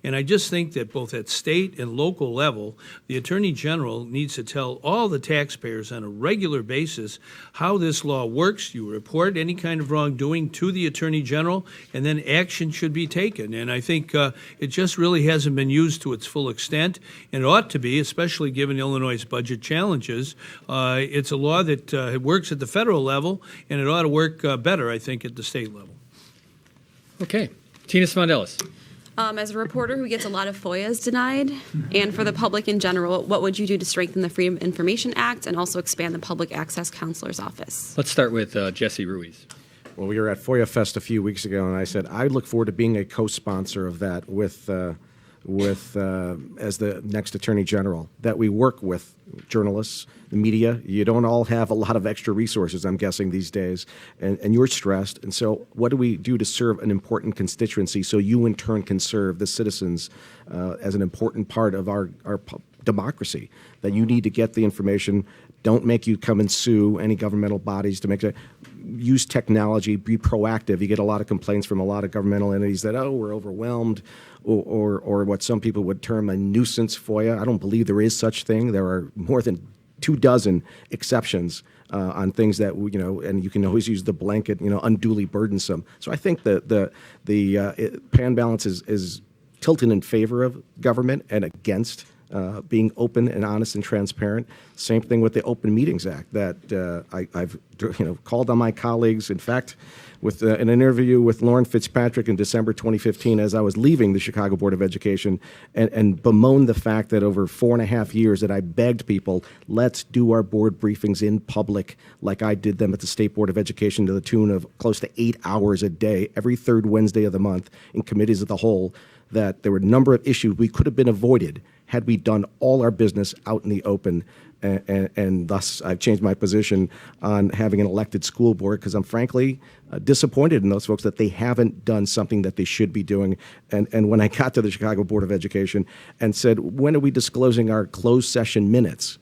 And I just think that both at state and local level, the Attorney General needs to tell all the taxpayers on a regular basis how this law works. You report any kind of wrongdoing to the Attorney General, and then action should be taken. And I think it just really hasn't been used to its full extent, and it ought to be, especially given Illinois' budget challenges. It's a law that it works at the federal level, and it ought to work better, I think, at the state level. Okay. Tina Smondellis. As a reporter who gets a lot of FOIAs denied, and for the public in general, what would you do to strengthen the Freedom of Information Act and also expand the Public Access Counselor's Office? Let's start with Jesse Ruiz. Well, we were at Foia Fest a few weeks ago, and I said I look forward to being a co-sponsor of that with as the next Attorney General, that we work with journalists, the media. You don't all have a lot of extra resources, I'm guessing, these days, and you're stressed. And so what do we do to serve an important constituency so you, in turn, can serve the citizens as an important part of our democracy, that you need to get the information. Don't make you come and sue any governmental bodies to make it. Use technology, be proactive. You get a lot of complaints from a lot of governmental entities that, oh, we're overwhelmed, or what some people would term a nuisance FOIA. I don't believe there is such thing. There are more than 24 exceptions on things that, and you can always use the blanket, unduly burdensome. So I think the pan balance is tilted in favor of government and against being open and honest and transparent. Same thing with the Open Meetings Act that I've called on my colleagues. In fact, with an interview with Lauren Fitzpatrick in December 2015, as I was leaving the Chicago Board of Education, and bemoaned the fact that over 4.5 years that I begged people, let's do our board briefings in public like I did them at the State Board of Education to the tune of close to 8 hours a day, every third Wednesday of the month in committees of the whole, that there were a number of issues we could have been avoided had we done all our business out in the open. And thus I've changed my position on having an elected school board because I'm frankly disappointed in those folks that they haven't done something that they should be doing. And when I got to the Chicago Board of Education and said, when are we disclosing our closed session minutes?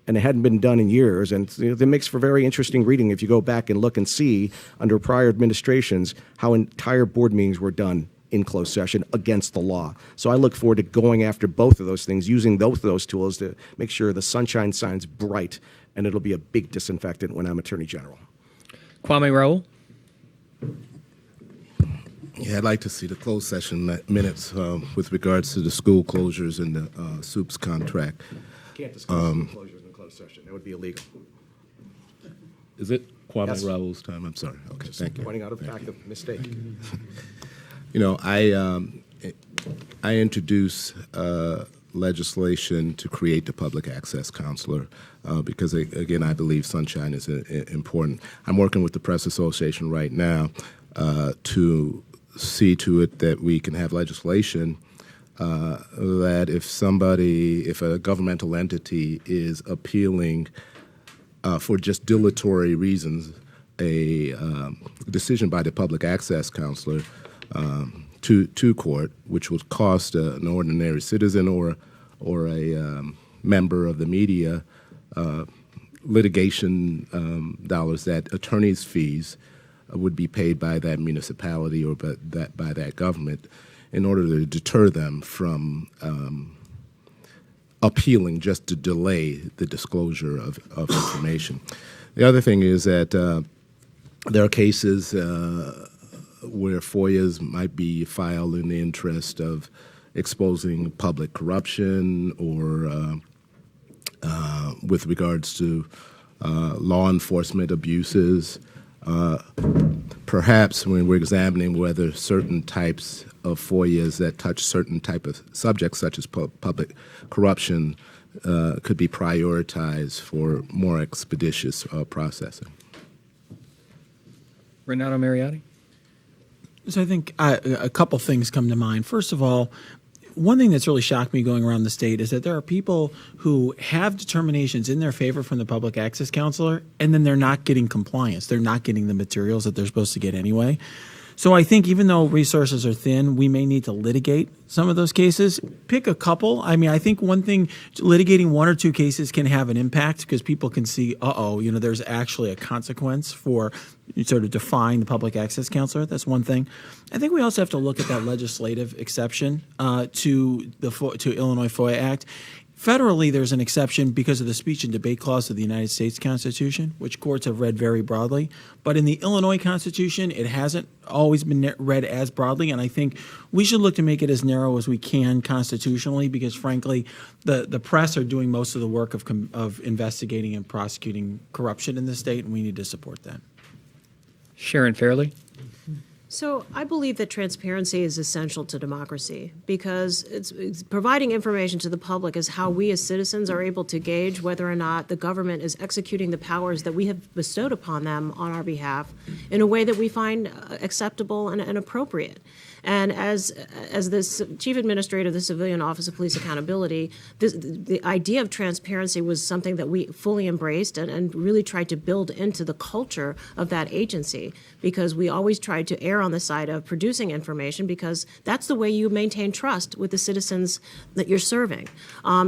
And it hadn't been done in years. And it makes for very interesting reading if you go back and look and see under prior administrations how entire board meetings were done in closed session against the law. So I look forward to going after both of those things, using both of those tools to make sure the sunshine shines bright, and it'll be a big disinfectant when I'm Attorney General. Kwame Raoul. Yeah, I'd like to see the closed session minutes with regards to the school closures and the SOUPS contract. Can't discuss school closures in closed session. That would be illegal. Is it Kwame Yes. Raoul's time? I'm sorry. Okay, thank you. Pointing out a fact of mistake. I introduced legislation to create the public access counselor because, again, I believe sunshine is important. I'm working with the Press Association right now to see to it that we can have legislation that if a governmental entity is appealing for just dilatory reasons, a decision by the public access counselor to court, which would cost an ordinary citizen or a member of the media litigation dollars, that attorney's fees would be paid by that municipality or by that government in order to deter them from appealing just to delay the disclosure of information. The other thing is that there are cases where FOIAs might be filed in the interest of exposing public corruption or with regards to law enforcement abuses. Perhaps when we're examining whether certain types of FOIAs that touch certain type of subjects, such as public corruption, could be prioritized for more expeditious processing. Renato Mariotti? So I think a couple things come to mind. First of all, one thing that's really shocked me going around the state is that there are people who have determinations in their favor from the public access counselor, and then they're not getting compliance. They're not getting the materials that they're supposed to get anyway. So I think even though resources are thin, we may need to litigate some of those cases. Pick a couple. I mean, I think one thing, litigating one or two cases can have an impact because people can see, there's actually a consequence for sort of defying the public access counselor. That's one thing. I think we also have to look at that legislative exception to Illinois FOIA Act. Federally, there's an exception because of the speech and debate clause of the United States Constitution, which courts have read very broadly. But in the Illinois Constitution, it hasn't always been read as broadly, and I think we should look to make it as narrow as we can constitutionally because, frankly, the press are doing most of the work of investigating and prosecuting corruption in the state, and we need to support that. Sharon Fairley? So I believe that transparency is essential to democracy because it's providing information to the public is how we as citizens are able to gauge whether or not the government is executing the powers that we have bestowed upon them on our behalf in a way that we find acceptable and appropriate. And as this chief administrator of the Civilian Office of Police Accountability, the idea of transparency was something that we fully embraced and really tried to build into the culture of that agency because we always tried to err on the side of producing information because that's the way you maintain trust with the citizens that you're serving.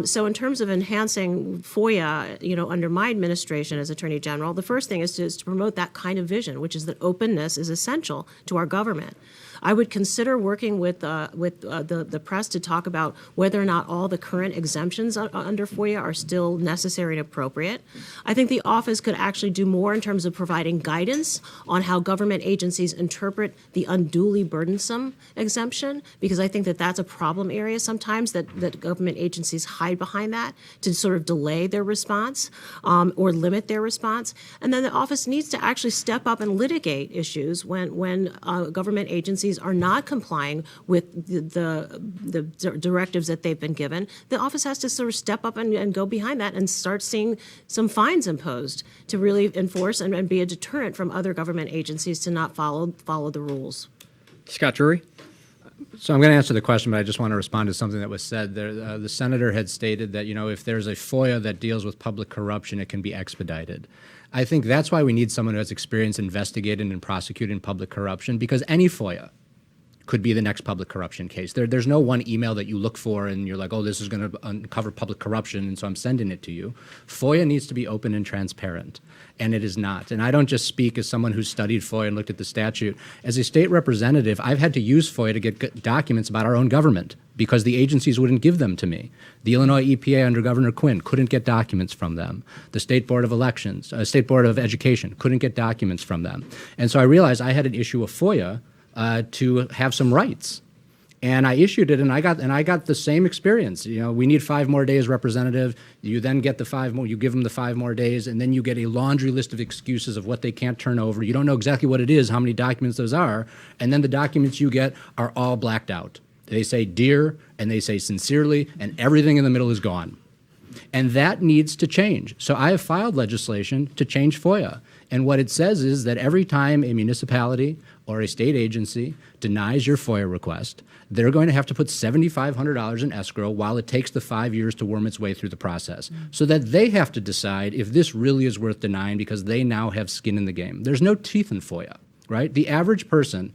So in terms of enhancing FOIA, under my administration as Attorney General, the first thing is to promote that kind of vision, which is that openness is essential to our government. I would consider working with the press to talk about whether or not all the current exemptions under FOIA are still necessary and appropriate. I think the office could actually do more in terms of providing guidance on how government agencies interpret the unduly burdensome exemption, because I think that that's a problem area sometimes that government agencies hide behind that to sort of delay their response or limit their response. And then the office needs to actually step up and litigate issues when government agencies are not complying with the directives that they've been given. The office has to sort of step up and go behind that and start seeing some fines imposed to really enforce and be a deterrent from other government agencies to not follow the rules. Scott Drury? So I'm going to answer the question, but I just want to respond to something that was said there. The senator had stated that, if there's a FOIA that deals with public corruption, it can be expedited. I think that's why we need someone who has experience investigating and prosecuting public corruption, because any FOIA could be the next public corruption case. There's no one email that you look for and you're like, oh, this is going to uncover public corruption, and so I'm sending it to you. FOIA needs to be open and transparent, and it is not. And I don't just speak as someone who's studied FOIA and looked at the statute. As a state representative, I've had to use FOIA to get documents about our own government because the agencies wouldn't give them to me. The Illinois EPA under Governor Quinn couldn't get documents from them. The State Board of Elections, State Board of Education couldn't get documents from them. And so I realized I had an issue of FOIA to have some rights, and I issued it, and I got the same experience. We need 5 more days, representative. You then get the 5 more. You give them the 5 more days, and then you get a laundry list of excuses of what they can't turn over. You don't know exactly what it is, how many documents those are, and then the documents you get are all blacked out. They say dear, and they say sincerely, and everything in the middle is gone. And that needs to change. So I have filed legislation to change FOIA. And what it says is that every time a municipality or a state agency denies your FOIA request, they're going to have to put $7,500 in escrow while it takes the 5 years to worm its way through the process, so that they have to decide if this really is worth denying because they now have skin in the game. There's no teeth in FOIA, right? The average person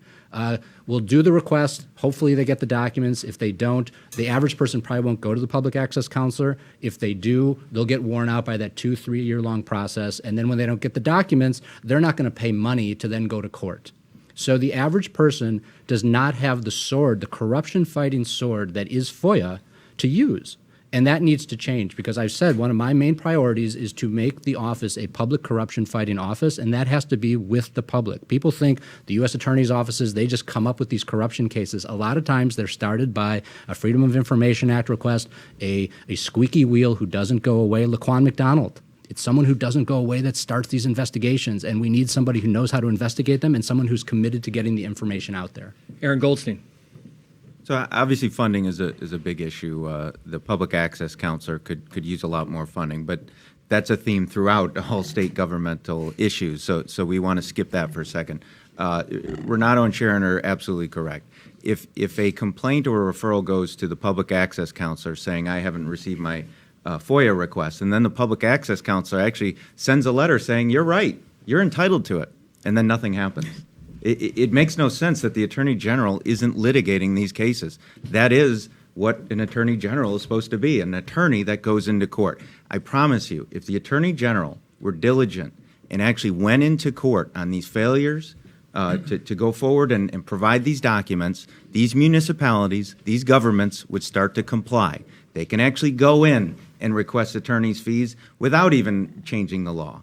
will do the request. Hopefully they get the documents. If they don't, the average person probably won't go to the public access counselor. If they do, they'll get worn out by that 2-3 year long process. And then when they don't get the documents, they're not going to pay money to then go to court. So the average person does not have the sword, the corruption fighting sword that is FOIA, to use. And that needs to change because I've said one of my main priorities is to make the office a public corruption fighting office, and that has to be with the public. People think the U.S. Attorney's offices, they just come up with these corruption cases. A lot of times they're started by a Freedom of Information Act request, a squeaky wheel who doesn't go away, Laquan McDonald. It's someone who doesn't go away that starts these investigations, and we need somebody who knows how to investigate them and someone who's committed to getting the information out there. Aaron Goldstein. So obviously funding is a big issue. The public access counselor could use a lot more funding, but that's a theme throughout all state governmental issues. So we want to skip that for a second. Renato and Sharon are absolutely correct. If a complaint or a referral goes to the public access counselor saying I haven't received my Foia request, and then the public access counselor actually sends a letter saying you're right, you're entitled to it, and then nothing happens. It makes no sense that the Attorney General isn't litigating these cases. That is what an Attorney General is supposed to be, an attorney that goes into court. I promise you, if the Attorney General were diligent and actually went into court on these failures to go forward and provide these documents, these municipalities, these governments would start to comply. They can actually go in and request attorney's fees without even changing the law.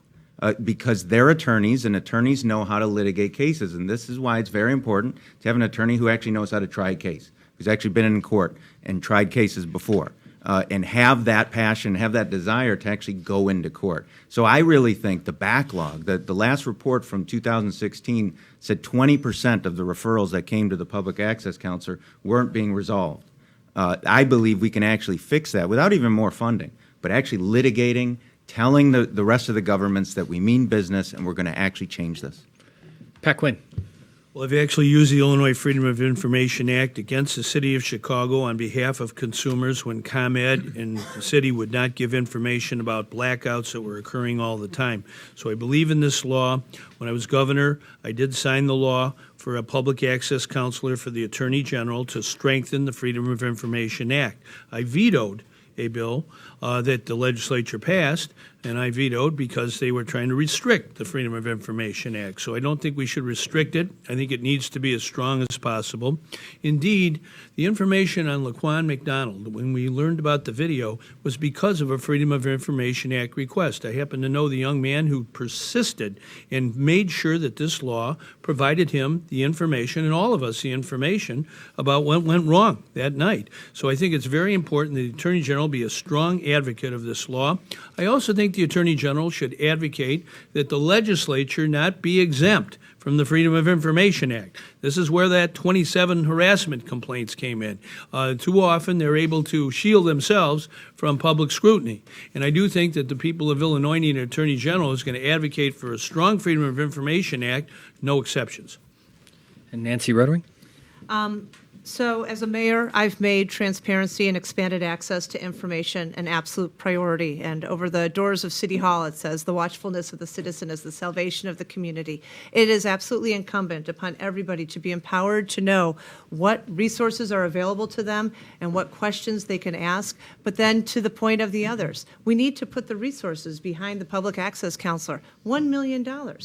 Because they're attorneys, and attorneys know how to litigate cases. And this is why it's very important to have an attorney who actually knows how to try a case, who's actually been in court and tried cases before, and have that passion, have that desire to actually go into court. So I really think the backlog, the last report from 2016 said 20% of the referrals that came to the public access counselor weren't being resolved. I believe we can actually fix that without even more funding, but actually litigating, telling the rest of the governments that we mean business and we're going to actually change this. Pat Quinn. Well, I've actually used the Illinois Freedom of Information Act against the city of Chicago on behalf of consumers when ComEd and the city would not give information about blackouts that were occurring all the time. So I believe in this law. When I was governor, I did sign the law for a public access counselor for the Attorney General to strengthen the Freedom of Information Act. I vetoed a bill that the legislature passed, and I vetoed because they were trying to restrict the Freedom of Information Act. So I don't think we should restrict it. I think it needs to be as strong as possible. Indeed, the information on Laquan McDonald, when we learned about the video, was because of a Freedom of Information Act request. I happen to know the young man who persisted and made sure that this law provided him the information, and all of us the information, about what went wrong that night. So I think it's very important that the Attorney General be a strong advocate of this law. I also think the Attorney General should advocate that the legislature not be exempt from the Freedom of Information Act. This is where that 27 harassment complaints came in. Too often they're able to shield themselves from public scrutiny. And I do think that the people of Illinois need an Attorney General who's going to advocate for a strong Freedom of Information Act, no exceptions. And Nancy Rotering? So as a mayor, I've made transparency and expanded access to information an absolute priority. And over the doors of City Hall, it says, the watchfulness of the citizen is the salvation of the community. It is absolutely incumbent upon everybody to be empowered to know what resources are available to them and what questions they can ask. But then to the point of the others, we need to put the resources behind the public access counselor. $1 million.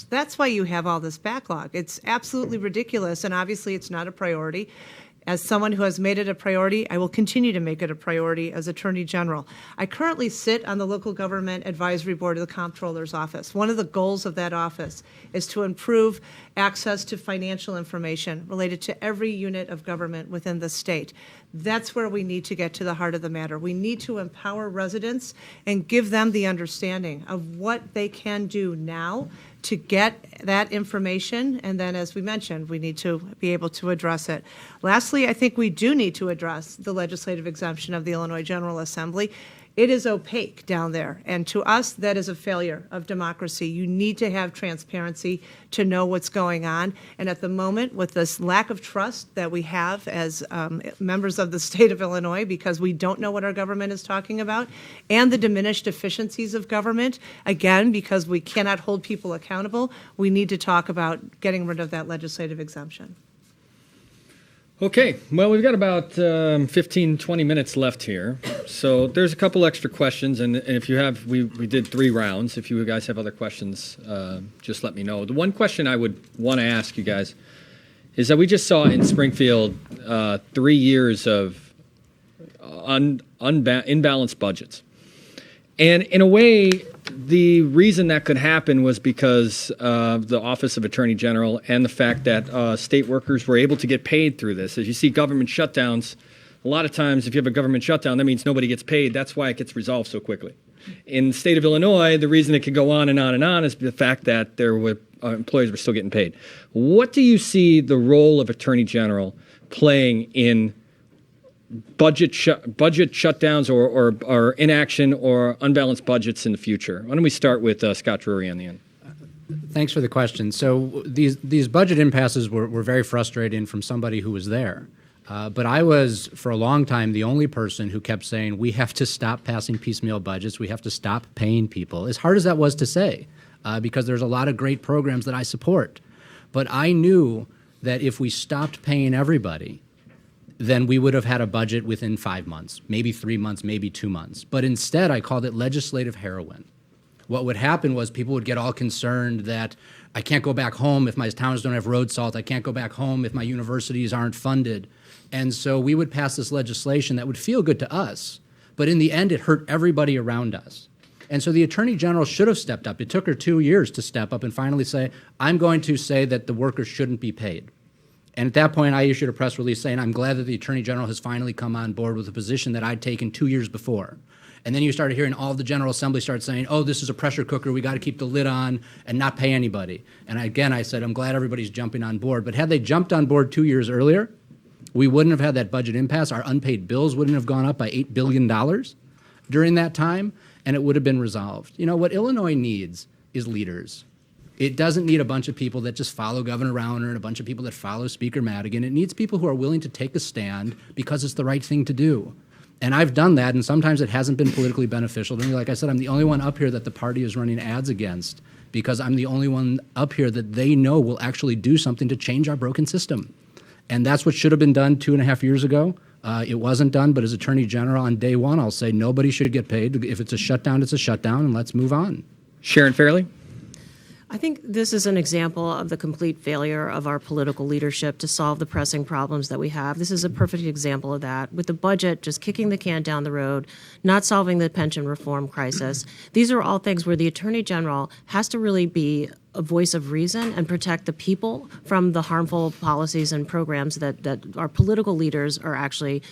That's why you have all this backlog. It's absolutely ridiculous, and obviously it's not a priority. As someone who has made it a priority, I will continue to make it a priority as Attorney General. I currently sit on the Local Government Advisory Board of the Comptroller's Office. One of the goals of that office is to improve access to financial information related to every unit of government within the state. That's where we need to get to the heart of the matter. We need to empower residents and give them the understanding of what they can do now to get that information, and then, as we mentioned, we need to be able to address it. Lastly, I think we do need to address the legislative exemption of the Illinois General Assembly. It is opaque down there, and to us, that is a failure of democracy. You need to have transparency to know what's going on, and at the moment, with this lack of trust that we have as members of the state of Illinois, because we don't know what our government is talking about, and the diminished efficiencies of government, again, because we cannot hold people accountable, we need to talk about getting rid of that legislative exemption. Okay, well, we've got about 15, 20 minutes left here. So there's a couple extra questions, and if you have, we did 3 rounds. If you guys have other questions, just let me know. The one question I would want to ask you guys is that we just saw in Springfield 3 years of imbalanced budgets. And in a way, the reason that could happen was because of the Office of Attorney General and the fact that state workers were able to get paid through this. As you see government shutdowns, a lot of times if you have a government shutdown, that means nobody gets paid. That's why it gets resolved so quickly. In the state of Illinois, the reason it could go on and on and on is the fact that there were employees were still getting paid. What do you see the role of Attorney General playing in budget shutdowns or inaction or unbalanced budgets in the future? Why don't we start with Scott Drury on the end? Thanks for the question. So these budget impasses were very frustrating from somebody who was there. But I was, for a long time, the only person who kept saying, we have to stop passing piecemeal budgets, we have to stop paying people, as hard as that was to say, because there's a lot of great programs that I support. But I knew that if we stopped paying everybody, then we would have had a budget within 5 months, maybe 3 months, maybe 2 months. But instead, I called it legislative heroin. What would happen was people would get all concerned that I can't go back home if my towns don't have road salt. I can't go back home if my universities aren't funded. And so we would pass this legislation that would feel good to us, but in the end, it hurt everybody around us. And so the Attorney General should have stepped up. It took her 2 years to step up and finally say, I'm going to say that the workers shouldn't be paid. And at that point, I issued a press release saying, I'm glad that the Attorney General has finally come on board with a position that I'd taken 2 years before. And then you started hearing all of the General Assembly start saying, oh, this is a pressure cooker, we got to keep the lid on and not pay anybody. And again, I said, I'm glad everybody's jumping on board. But had they jumped on board 2 years earlier, we wouldn't have had that budget impasse. Our unpaid bills wouldn't have gone up by $8 billion during that time, and it would have been resolved. You know, what Illinois needs is leaders. It doesn't need a bunch of people that just follow Governor Rauner and a bunch of people that follow Speaker Madigan. It needs people who are willing to take a stand because it's the right thing to do. And I've done that, and sometimes it hasn't been politically beneficial to me. Like I said, I'm the only one up here that the party is running ads against because I'm the only one up here that they know will actually do something to change our broken system. And that's what should have been done 2.5 years ago. It wasn't done, but as Attorney General on day one, I'll say nobody should get paid. If it's a shutdown, it's a shutdown, and let's move on. Sharon Fairley? I think this is an example of the complete failure of our political leadership to solve the pressing problems that we have. This is a perfect example of that. With the budget just kicking the can down the road, not solving the pension reform crisis. These are all things where the Attorney General has to really be a voice of reason and protect the people from the harmful policies and programs that our political leaders are actually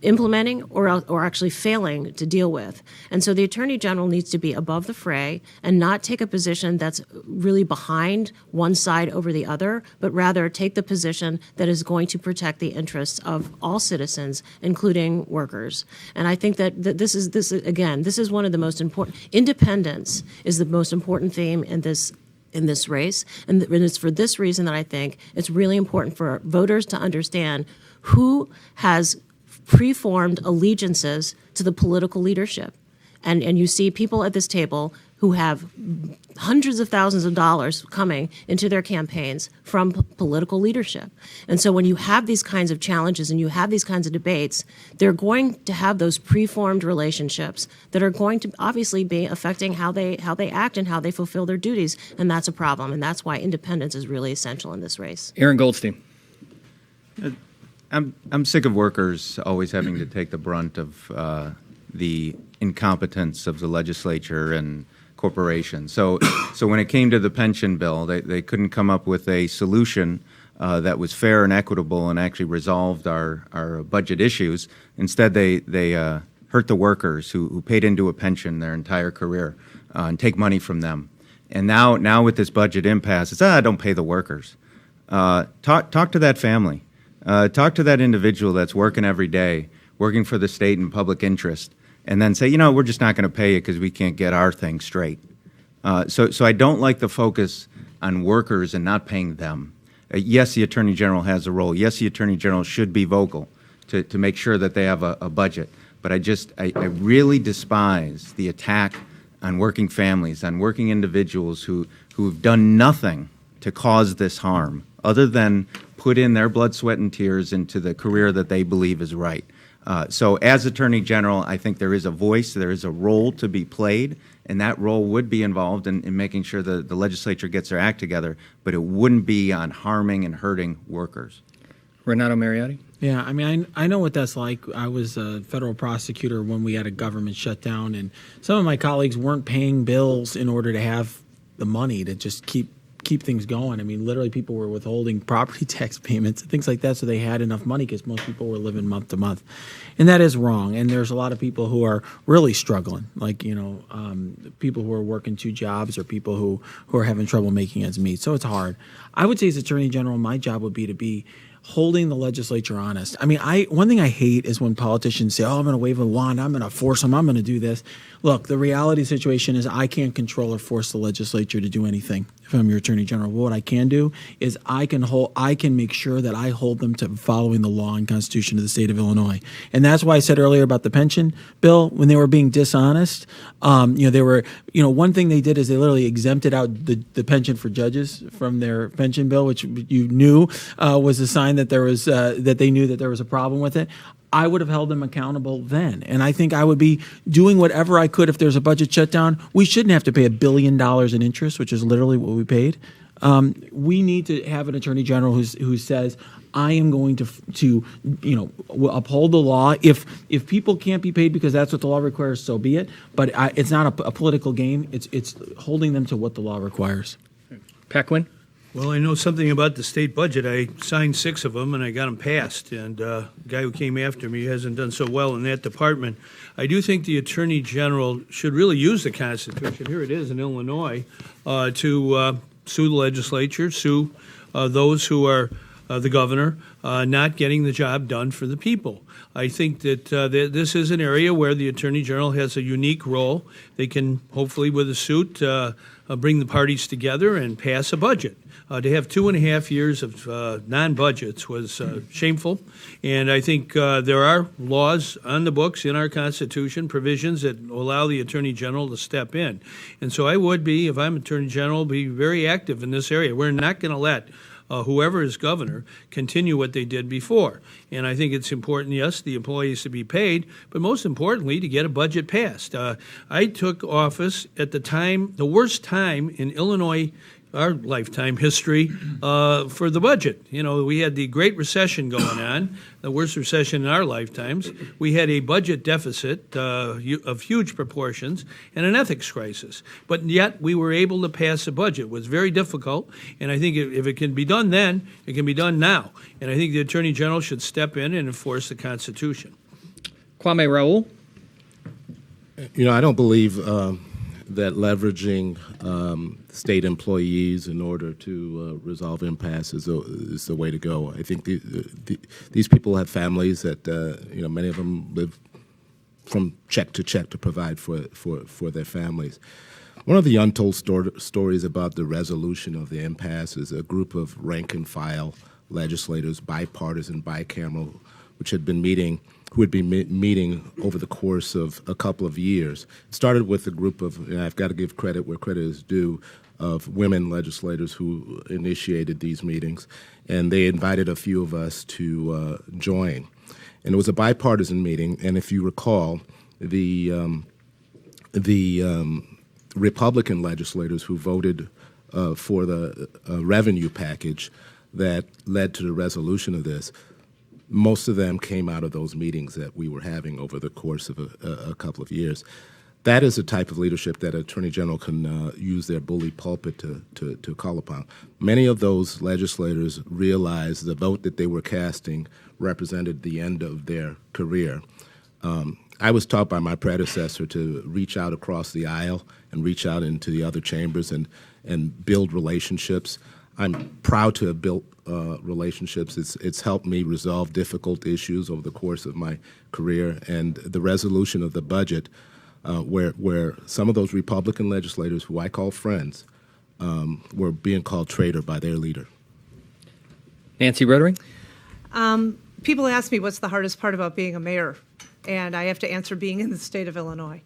implementing or actually failing to deal with. And so the Attorney General needs to be above the fray and not take a position that's really behind one side over the other, but rather take the position that is going to protect the interests of all citizens, including workers. And I think that this is one of the most important. Independence is the most important theme in this race, and it's for this reason that I think it's really important for voters to understand who has preformed allegiances to the political leadership. And you see people at this table who have hundreds of thousands of dollars coming into their campaigns from political leadership. And so when you have these kinds of challenges and you have these kinds of debates, they're going to have those preformed relationships that are going to obviously be affecting how they act and how they fulfill their duties. And that's a problem. And that's why independence is really essential in this race. Aaron Goldstein. I'm sick of workers always having to take the brunt of the incompetence of the legislature and corporations. So when it came to the pension bill, they couldn't come up with a solution that was fair and equitable and actually resolved our budget issues. Instead, they hurt the workers who paid into a pension their entire career and take money from them. And now with this budget impasse, it's, don't pay the workers. Talk to that family. Talk to that individual that's working every day, working for the state in public interest, and then say, we're just not going to pay you because we can't get our thing straight. So I don't like the focus on workers and not paying them. Yes, the Attorney General has a role. Yes, the Attorney General should be vocal to make sure that they have a budget. But I really despise the attack on working families, on working individuals who've done nothing to cause this harm other than put in their blood, sweat, and tears into the career that they believe is right. So as Attorney General, I think there is a voice, there is a role to be played, and that role would be involved in making sure the legislature gets their act together, but it wouldn't be on harming and hurting workers. Renato Mariotti? Yeah, I mean, I know what that's like. I was a federal prosecutor when we had a government shutdown, and some of my colleagues weren't paying bills in order to have the money to just keep things going. I mean, literally, people were withholding property tax payments and things like that, so they had enough money because most people were living month to month, and that is wrong. And there's a lot of people who are really struggling, like people who are working 2 jobs or people who are having trouble making ends meet. So it's hard. I would say, as Attorney General, my job would be holding the legislature honest. I mean, one thing I hate is when politicians say, "Oh, I'm going to wave a wand, I'm going to force them, I'm going to do this." Look, the reality situation is I can't control or force the legislature to do anything if I'm your Attorney General. But what I can do is I can make sure that I hold them to following the law and Constitution of the state of Illinois. And that's why I said earlier about the pension bill, when they were being dishonest, they were, one thing they did is they literally exempted out the pension for judges from their pension bill, which you knew was a sign that there was that they knew that there was a problem with it. I would have held them accountable then. And I think I would be doing whatever I could if there's a budget shutdown. We shouldn't have to pay $1 billion in interest, which is literally what we paid. We need to have an Attorney General who says, I am going to uphold the law. If people can't be paid because that's what the law requires, so be it. But it's not a political game. It's holding them to what the law requires. Pat Quinn? Well, I know something about the state budget. I signed 6 of them, and I got them passed. And the guy who came after me hasn't done so well in that department. I do think the Attorney General should really use the Constitution, here it is in Illinois, to sue the legislature, sue those who are the governor, not getting the job done for the people. I think that this is an area where the Attorney General has a unique role. They can, hopefully with a suit, bring the parties together and pass a budget. To have 2.5 years of non-budgets was shameful, and I think there are laws on the books in our Constitution, provisions that allow the Attorney General to step in. And so I would be, if I'm Attorney General, be very active in this area. We're not going to let whoever is governor continue what they did before. And I think it's important, yes, the employees to be paid, but most importantly, to get a budget passed. I took office at the time, the worst time in Illinois, our lifetime history, for the budget. We had the Great Recession going on, the worst recession in our lifetimes. We had a budget deficit of huge proportions and an ethics crisis. But yet we were able to pass a budget. It was very difficult, and I think if it can be done then, it can be done now. And I think the Attorney General should step in and enforce the Constitution. Kwame Raoul? I don't believe that leveraging state employees in order to resolve impasses is the way to go. I think these people have families that many of them live from check to check to provide for their families. One of the untold stories about the resolution of the impasse is a group of rank and file legislators, bipartisan, bicameral, which had been meeting. Who had been meeting over the course of a couple of years. It started with a group of, I've got to give credit where credit is due, of women legislators who initiated these meetings, and they invited a few of us to join. And it was a bipartisan meeting, and if you recall, the Republican legislators who voted for the revenue package that led to the resolution of this, most of them came out of those meetings that we were having over the course of a couple of years. That is a type of leadership that an Attorney General can use their bully pulpit to call upon. Many of those legislators realized the vote that they were casting represented the end of their career. I was taught by my predecessor to reach out across the aisle and reach out into the other chambers and build relationships. I'm proud to have built relationships. It's helped me resolve difficult issues over the course of my career, and the resolution of the budget, where some of those Republican legislators, who I call friends, were being called traitor by their leader. Nancy Rotary? People ask me what's the hardest part about being a mayor, and I have to answer being in the state of Illinois.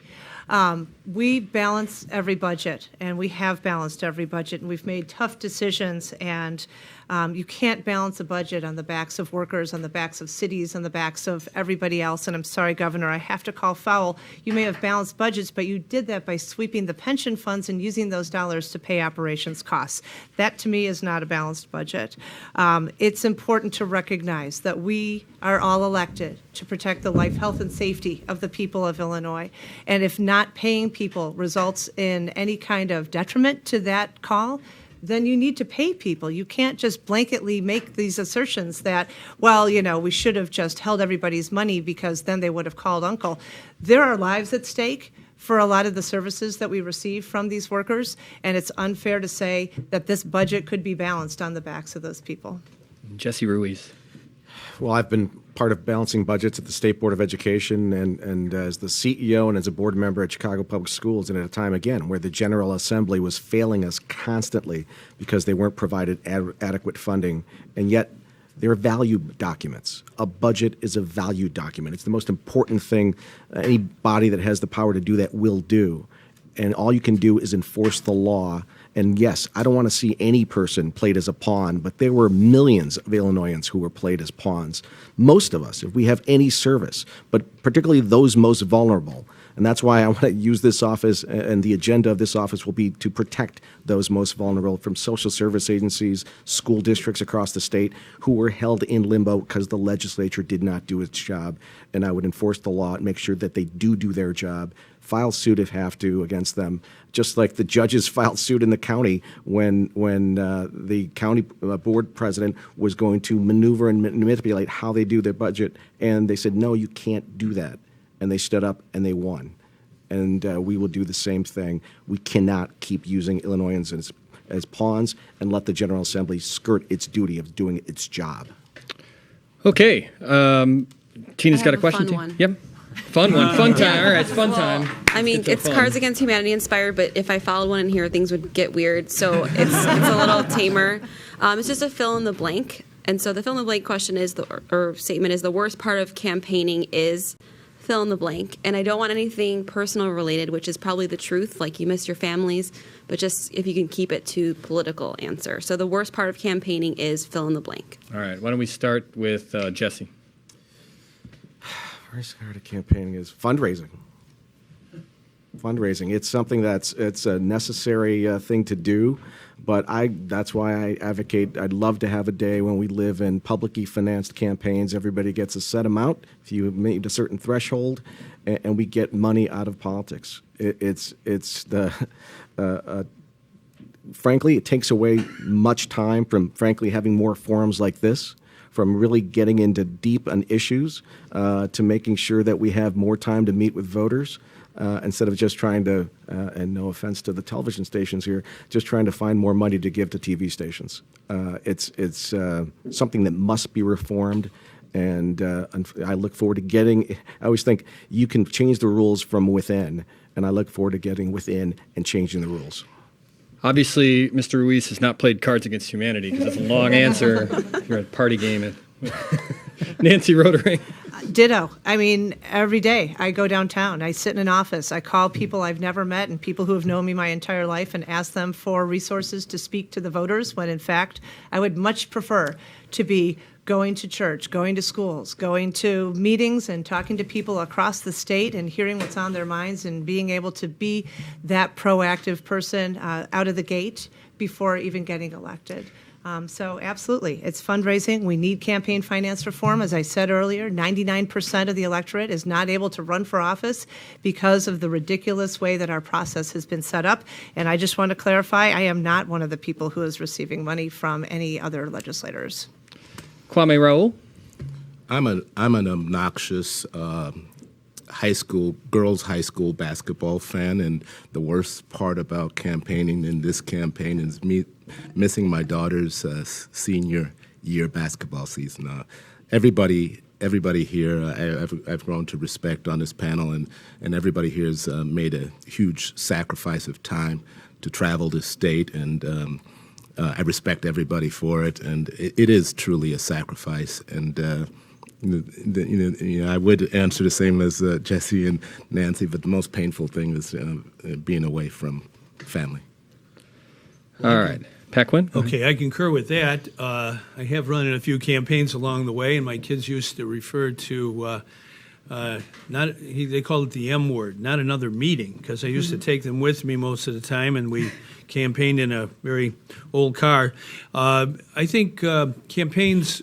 We balance every budget, and we have balanced every budget, and we've made tough decisions, and You can't balance a budget on the backs of workers, on the backs of cities, on the backs of everybody else. And I'm sorry, Governor, I have to call foul. You may have balanced budgets, but you did that by sweeping the pension funds and using those dollars to pay operations costs. That, to me, is not a balanced budget. It's important to recognize that we are all elected to protect the life, health, and safety of the people of Illinois. And if not paying people results in any kind of detriment to that call, then you need to pay people. You can't just blanketly make these assertions that, well, we should have just held everybody's money because then they would have called uncle. There are lives at stake for a lot of the services that we receive from these workers, and it's unfair to say that this budget could be balanced on the backs of those people. Jesse Ruiz. Well, I've been part of balancing budgets at the State Board of Education and as the CEO and as a board member at Chicago Public Schools, and at a time, again, where the General Assembly was failing us constantly because they weren't provided adequate funding, and yet they're value documents. A budget is a value document. It's the most important thing any body that has the power to do that will do, and all you can do is enforce the law. And yes, I don't want to see any person played as a pawn, but there were millions of Illinoisans who were played as pawns. Most of us, if we have any service, but particularly those most vulnerable. And that's why I want to use this office, and the agenda of this office will be to protect those most vulnerable from social service agencies, school districts across the state who were held in limbo because the legislature did not do its job. And I would enforce the law and make sure that they do their job, file suit if have to against them, just like the judges filed suit in the county when the county board president was going to maneuver and manipulate how they do their budget. And they said, no, you can't do that. And they stood up and they won. And we will do the same thing. We cannot keep using Illinoisans as pawns and let the General Assembly skirt its duty of doing its job. Okay. Tina's got a question. Fun one. Yep. Fun one. Fun time. All right, it's fun time. I mean, it's Cards Against Humanity inspired, but if I followed one in here, things would get weird. So it's a little tamer. It's just a fill in the blank. And so the fill in the blank question is, or statement is, the worst part of campaigning is fill in the blank. And I don't want anything personal related, which is probably the truth, like you miss your families, but just if you can keep it to political answer. So the worst part of campaigning is fill in the blank. All right, why don't we start with Jesse? Worst part of campaigning is fundraising. Fundraising. It's something it's a necessary thing to do, but that's why I advocate. I'd love to have a day when we live in publicly financed campaigns. Everybody gets a set amount. If you meet a certain threshold, and we get money out of politics. Frankly, it takes away much time from frankly having more forums like this, from really getting into deep on issues to making sure that we have more time to meet with voters instead of just trying to, and no offense to the television stations here, just trying to find more money to give to TV stations. It's something that must be reformed, and I look forward to getting, I always think you can change the rules from within, and I look forward to getting within and changing the rules. Obviously, Mr. Ruiz has not played Cards Against Humanity because that's a long answer if you're at a party game. Nancy Rotary. Ditto. I mean, every day I go downtown. I sit in an office. I call people I've never met and people who have known me my entire life and ask them for resources to speak to the voters when, in fact, I would much prefer to be going to church, going to schools, going to meetings and talking to people across the state and hearing what's on their minds and being able to be that proactive person out of the gate before even getting elected. So absolutely, it's fundraising. We need campaign finance reform. As I said earlier, 99% of the electorate is not able to run for office because of the ridiculous way that our process has been set up. And I just want to clarify, I am not one of the people who is receiving money from any other legislators. Kwame Raoul. I'm an obnoxious girls' high school basketball fan, and the worst part about campaigning in this campaign is me missing my daughter's senior year basketball season. Everybody here I've grown to respect on this panel, and everybody here has made a huge sacrifice of time to travel this state, and I respect everybody for it, and it is truly a sacrifice. And I would answer the same as Jesse and Nancy, but the most painful thing is being away from family. All right. Paquin? Okay, I concur with that. I have run in a few campaigns along the way, and my kids used to refer to they called it the M word, not another meeting, because I used to take them with me most of the time, and we campaigned in a very old car. I think campaigns,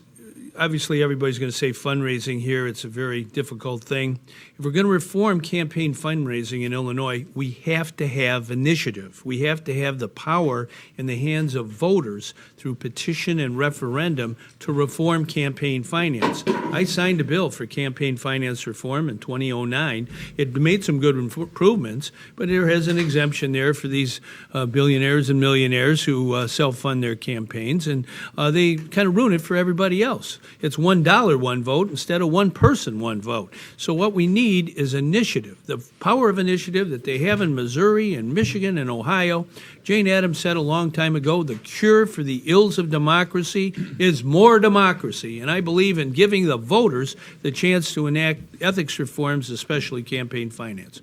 obviously everybody's going to say fundraising here. It's a very difficult thing. If we're going to reform campaign fundraising in Illinois, we have to have initiative. We have to have the power in the hands of voters through petition and referendum to reform campaign finance. I signed a bill for campaign finance reform in 2009. It made some good improvements, but there has an exemption there for these billionaires and millionaires who self-fund their campaigns, and they kind of ruin it for everybody else. It's $1 one vote instead of one person one vote. So what we need is initiative, the power of initiative that they have in Missouri and Michigan and Ohio. Jane Addams said a long time ago, the cure for the ills of democracy is more democracy. And I believe in giving the voters the chance to enact ethics reforms, especially campaign finance.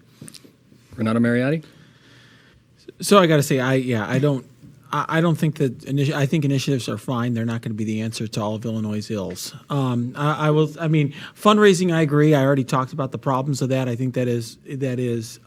Renato Mariotti? So I got to say, I don't think that I think initiatives are fine. They're not going to be the answer to all of Illinois' ills. Fundraising. I agree. I already talked about the problems of that. I think that is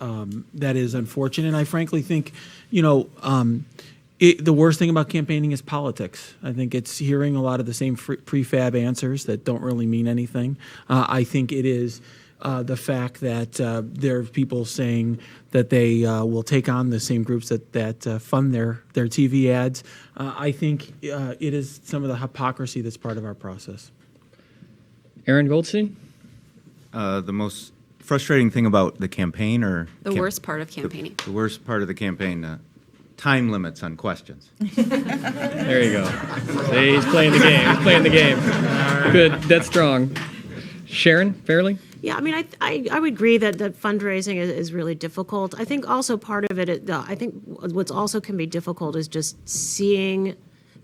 unfortunate. And I frankly think, the worst thing about campaigning is politics. I think it's hearing a lot of the same prefab answers that don't really mean anything. I think it is the fact that there are people saying that they will take on the same groups that fund their TV ads. I think it is some of the hypocrisy that's part of our process. Aaron Goldstein? The most frustrating thing about the campaign, or The worst part of campaigning. the worst part of the campaign, time limits on questions. There you go. See, he's playing the game. He's playing the game. Good. That's strong. Sharon, Fairley? Yeah, I would agree that fundraising is really difficult. I think also part of it, I think what's also can be difficult is just seeing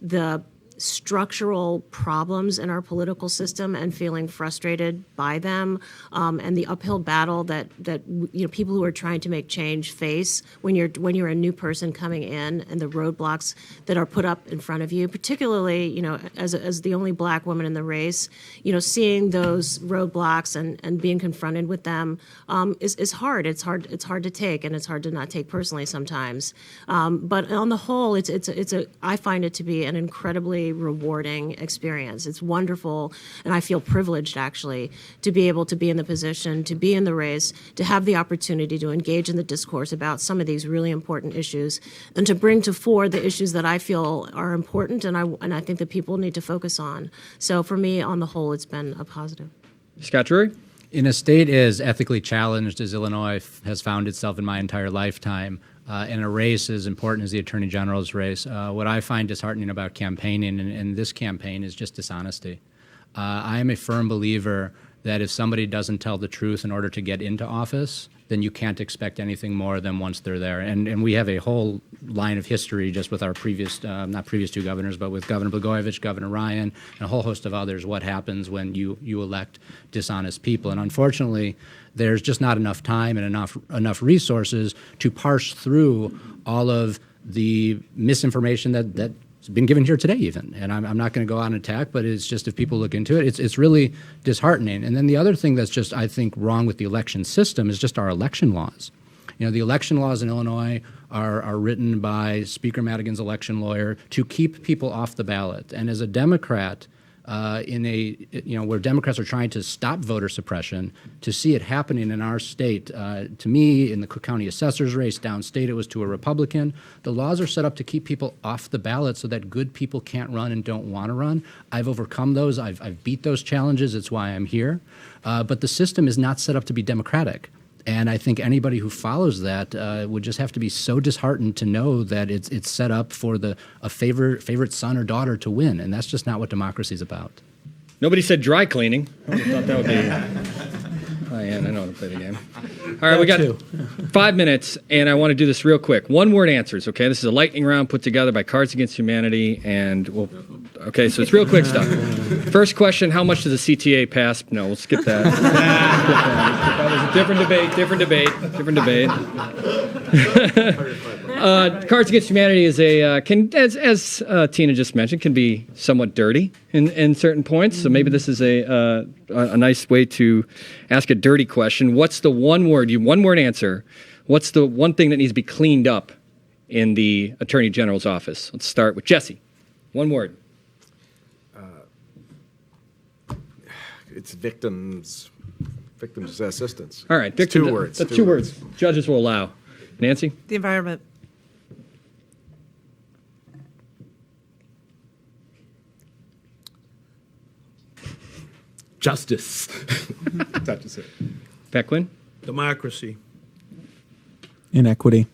the structural problems in our political system and feeling frustrated by them, and the uphill battle that people who are trying to make change face when you're a new person coming in, and the roadblocks that are put up in front of you, particularly as the only Black woman in the race, seeing those roadblocks and being confronted with them is hard. It's hard to take, and it's hard to not take personally sometimes. But on the whole, I find it to be an incredibly rewarding experience. It's wonderful, and I feel privileged actually to be able to be in the position, to be in the race, to have the opportunity to engage in the discourse about some of these really important issues, and to bring to fore the issues that I feel are important and I think that people need to focus on. So for me, on the whole, it's been a positive. Scott Drury? In a state as ethically challenged as Illinois has found itself in my entire lifetime, in a race as important as the Attorney General's race, what I find disheartening about campaigning and this campaign is just dishonesty. I am a firm believer that if somebody doesn't tell the truth in order to get into office, then you can't expect anything more than once they're there. And we have a whole line of history just with our previous, not previous two governors, but with Governor Blagojevich, Governor Ryan, and a whole host of others, what happens when you elect dishonest people. And unfortunately, there's just not enough time and enough resources to parse through all of the misinformation that's been given here today even. And I'm not going to go out and attack, but it's just, if people look into it, it's really disheartening. And then the other thing that's just, I think, wrong with the election system is just our election laws. The election laws in Illinois are written by Speaker Madigan's election lawyer to keep people off the ballot. And as a Democrat, where Democrats are trying to stop voter suppression, to see it happening in our state, to me, in the Cook County assessor's race downstate, it was to a Republican. The laws are set up to keep people off the ballot so that good people can't run and don't want to run. I've overcome those. I've beat those challenges. It's why I'm here. But the system is not set up to be democratic. And I think anybody who follows that would just have to be so disheartened to know that it's set up for a favorite son or daughter to win, and that's just not what democracy is about. Nobody said dry cleaning. I thought that would be. I know how to play the game. All right, we got 5 minutes, and I want to do this real quick. One-word answers, okay? This is a lightning round put together by Cards Against Humanity, and okay, so it's real quick stuff. First question, how much does the CTA pass? No, we'll skip that. That was a different debate. Cards Against Humanity is as Tina just mentioned, can be somewhat dirty in certain points. So maybe this is a nice way to ask a dirty question. What's the one word answer? What's the one thing that needs to be cleaned up in the Attorney General's office? Let's start with Jesse. One word. It's victims assistance. All right. It's two words. That's two words. Judges will allow. Nancy? The environment. Justice. That is it. Pat Quinn? Democracy. Inequity.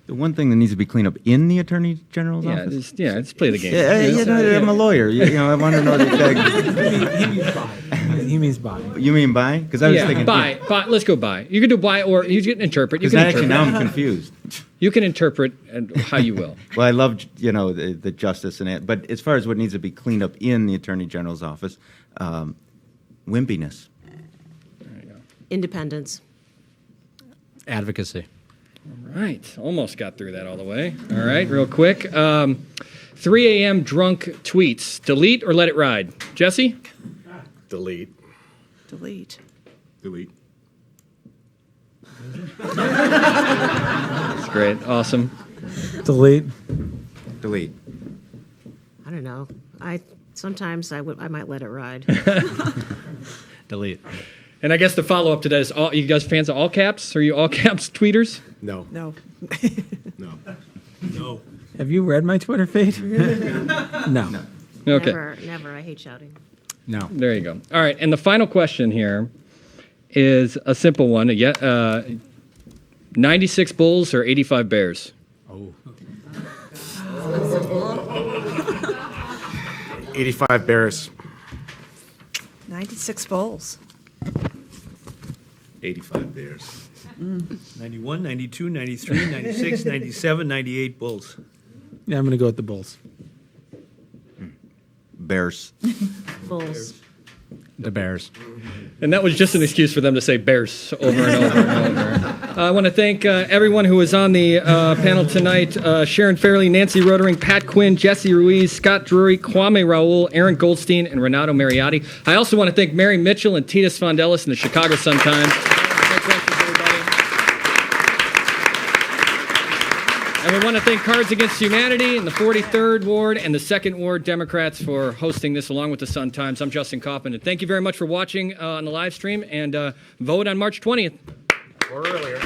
The one thing that needs to be cleaned up in the Attorney General's Yeah, office? just play the game. I'm a lawyer. I want to know the He means by. You mean by? Because I was thinking. By. Let's go by. You can do by, or you can interpret. You Because can actually interpret. now I'm confused. You can interpret how you will. Well, I love the justice in it, but as far as what needs to be cleaned up in the Attorney General's office, wimpiness. Independence. Advocacy. All right, almost got through that all the way. All right, real quick. 3 a.m. drunk tweets. Delete or let it ride? Jesse? Delete. Delete. Delete. That's great. Awesome. Delete. Delete. I don't know. Sometimes I might let it ride. Delete. And I guess the follow-up to that is, you guys fans of all caps? Are you all caps tweeters? No. No. No. No. Have you read my Twitter feed? No. Okay. Never. I hate shouting. No. There you go. All right, and the final question here is a simple one. 96 Bulls or 85 Bears? Oh. 85 Bears. 96 Bulls. 85 Bears. 91, 92, 93, 96, 97, 98 Bulls. Yeah, I'm going to go with the Bulls. Bears. Bulls. The Bears. And that was just an excuse for them to say Bears over and over and over. I want to thank everyone who was on the panel tonight. Sharon Fairley, Nancy Rotering, Pat Quinn, Jesse Ruiz, Scott Drury, Kwame Raoul, Aaron Goldstein, and Renato Mariotti. I also want to thank Mary Mitchell and Titus Fondelis in the Chicago Sun-Times. No questions, everybody. And we want to thank Cards Against Humanity in the 43rd Ward and the 2nd Ward Democrats for hosting this along with the Sun-Times. I'm Justin Kaufman, and thank you very much for watching on the live stream, and vote on March 20th. Or earlier.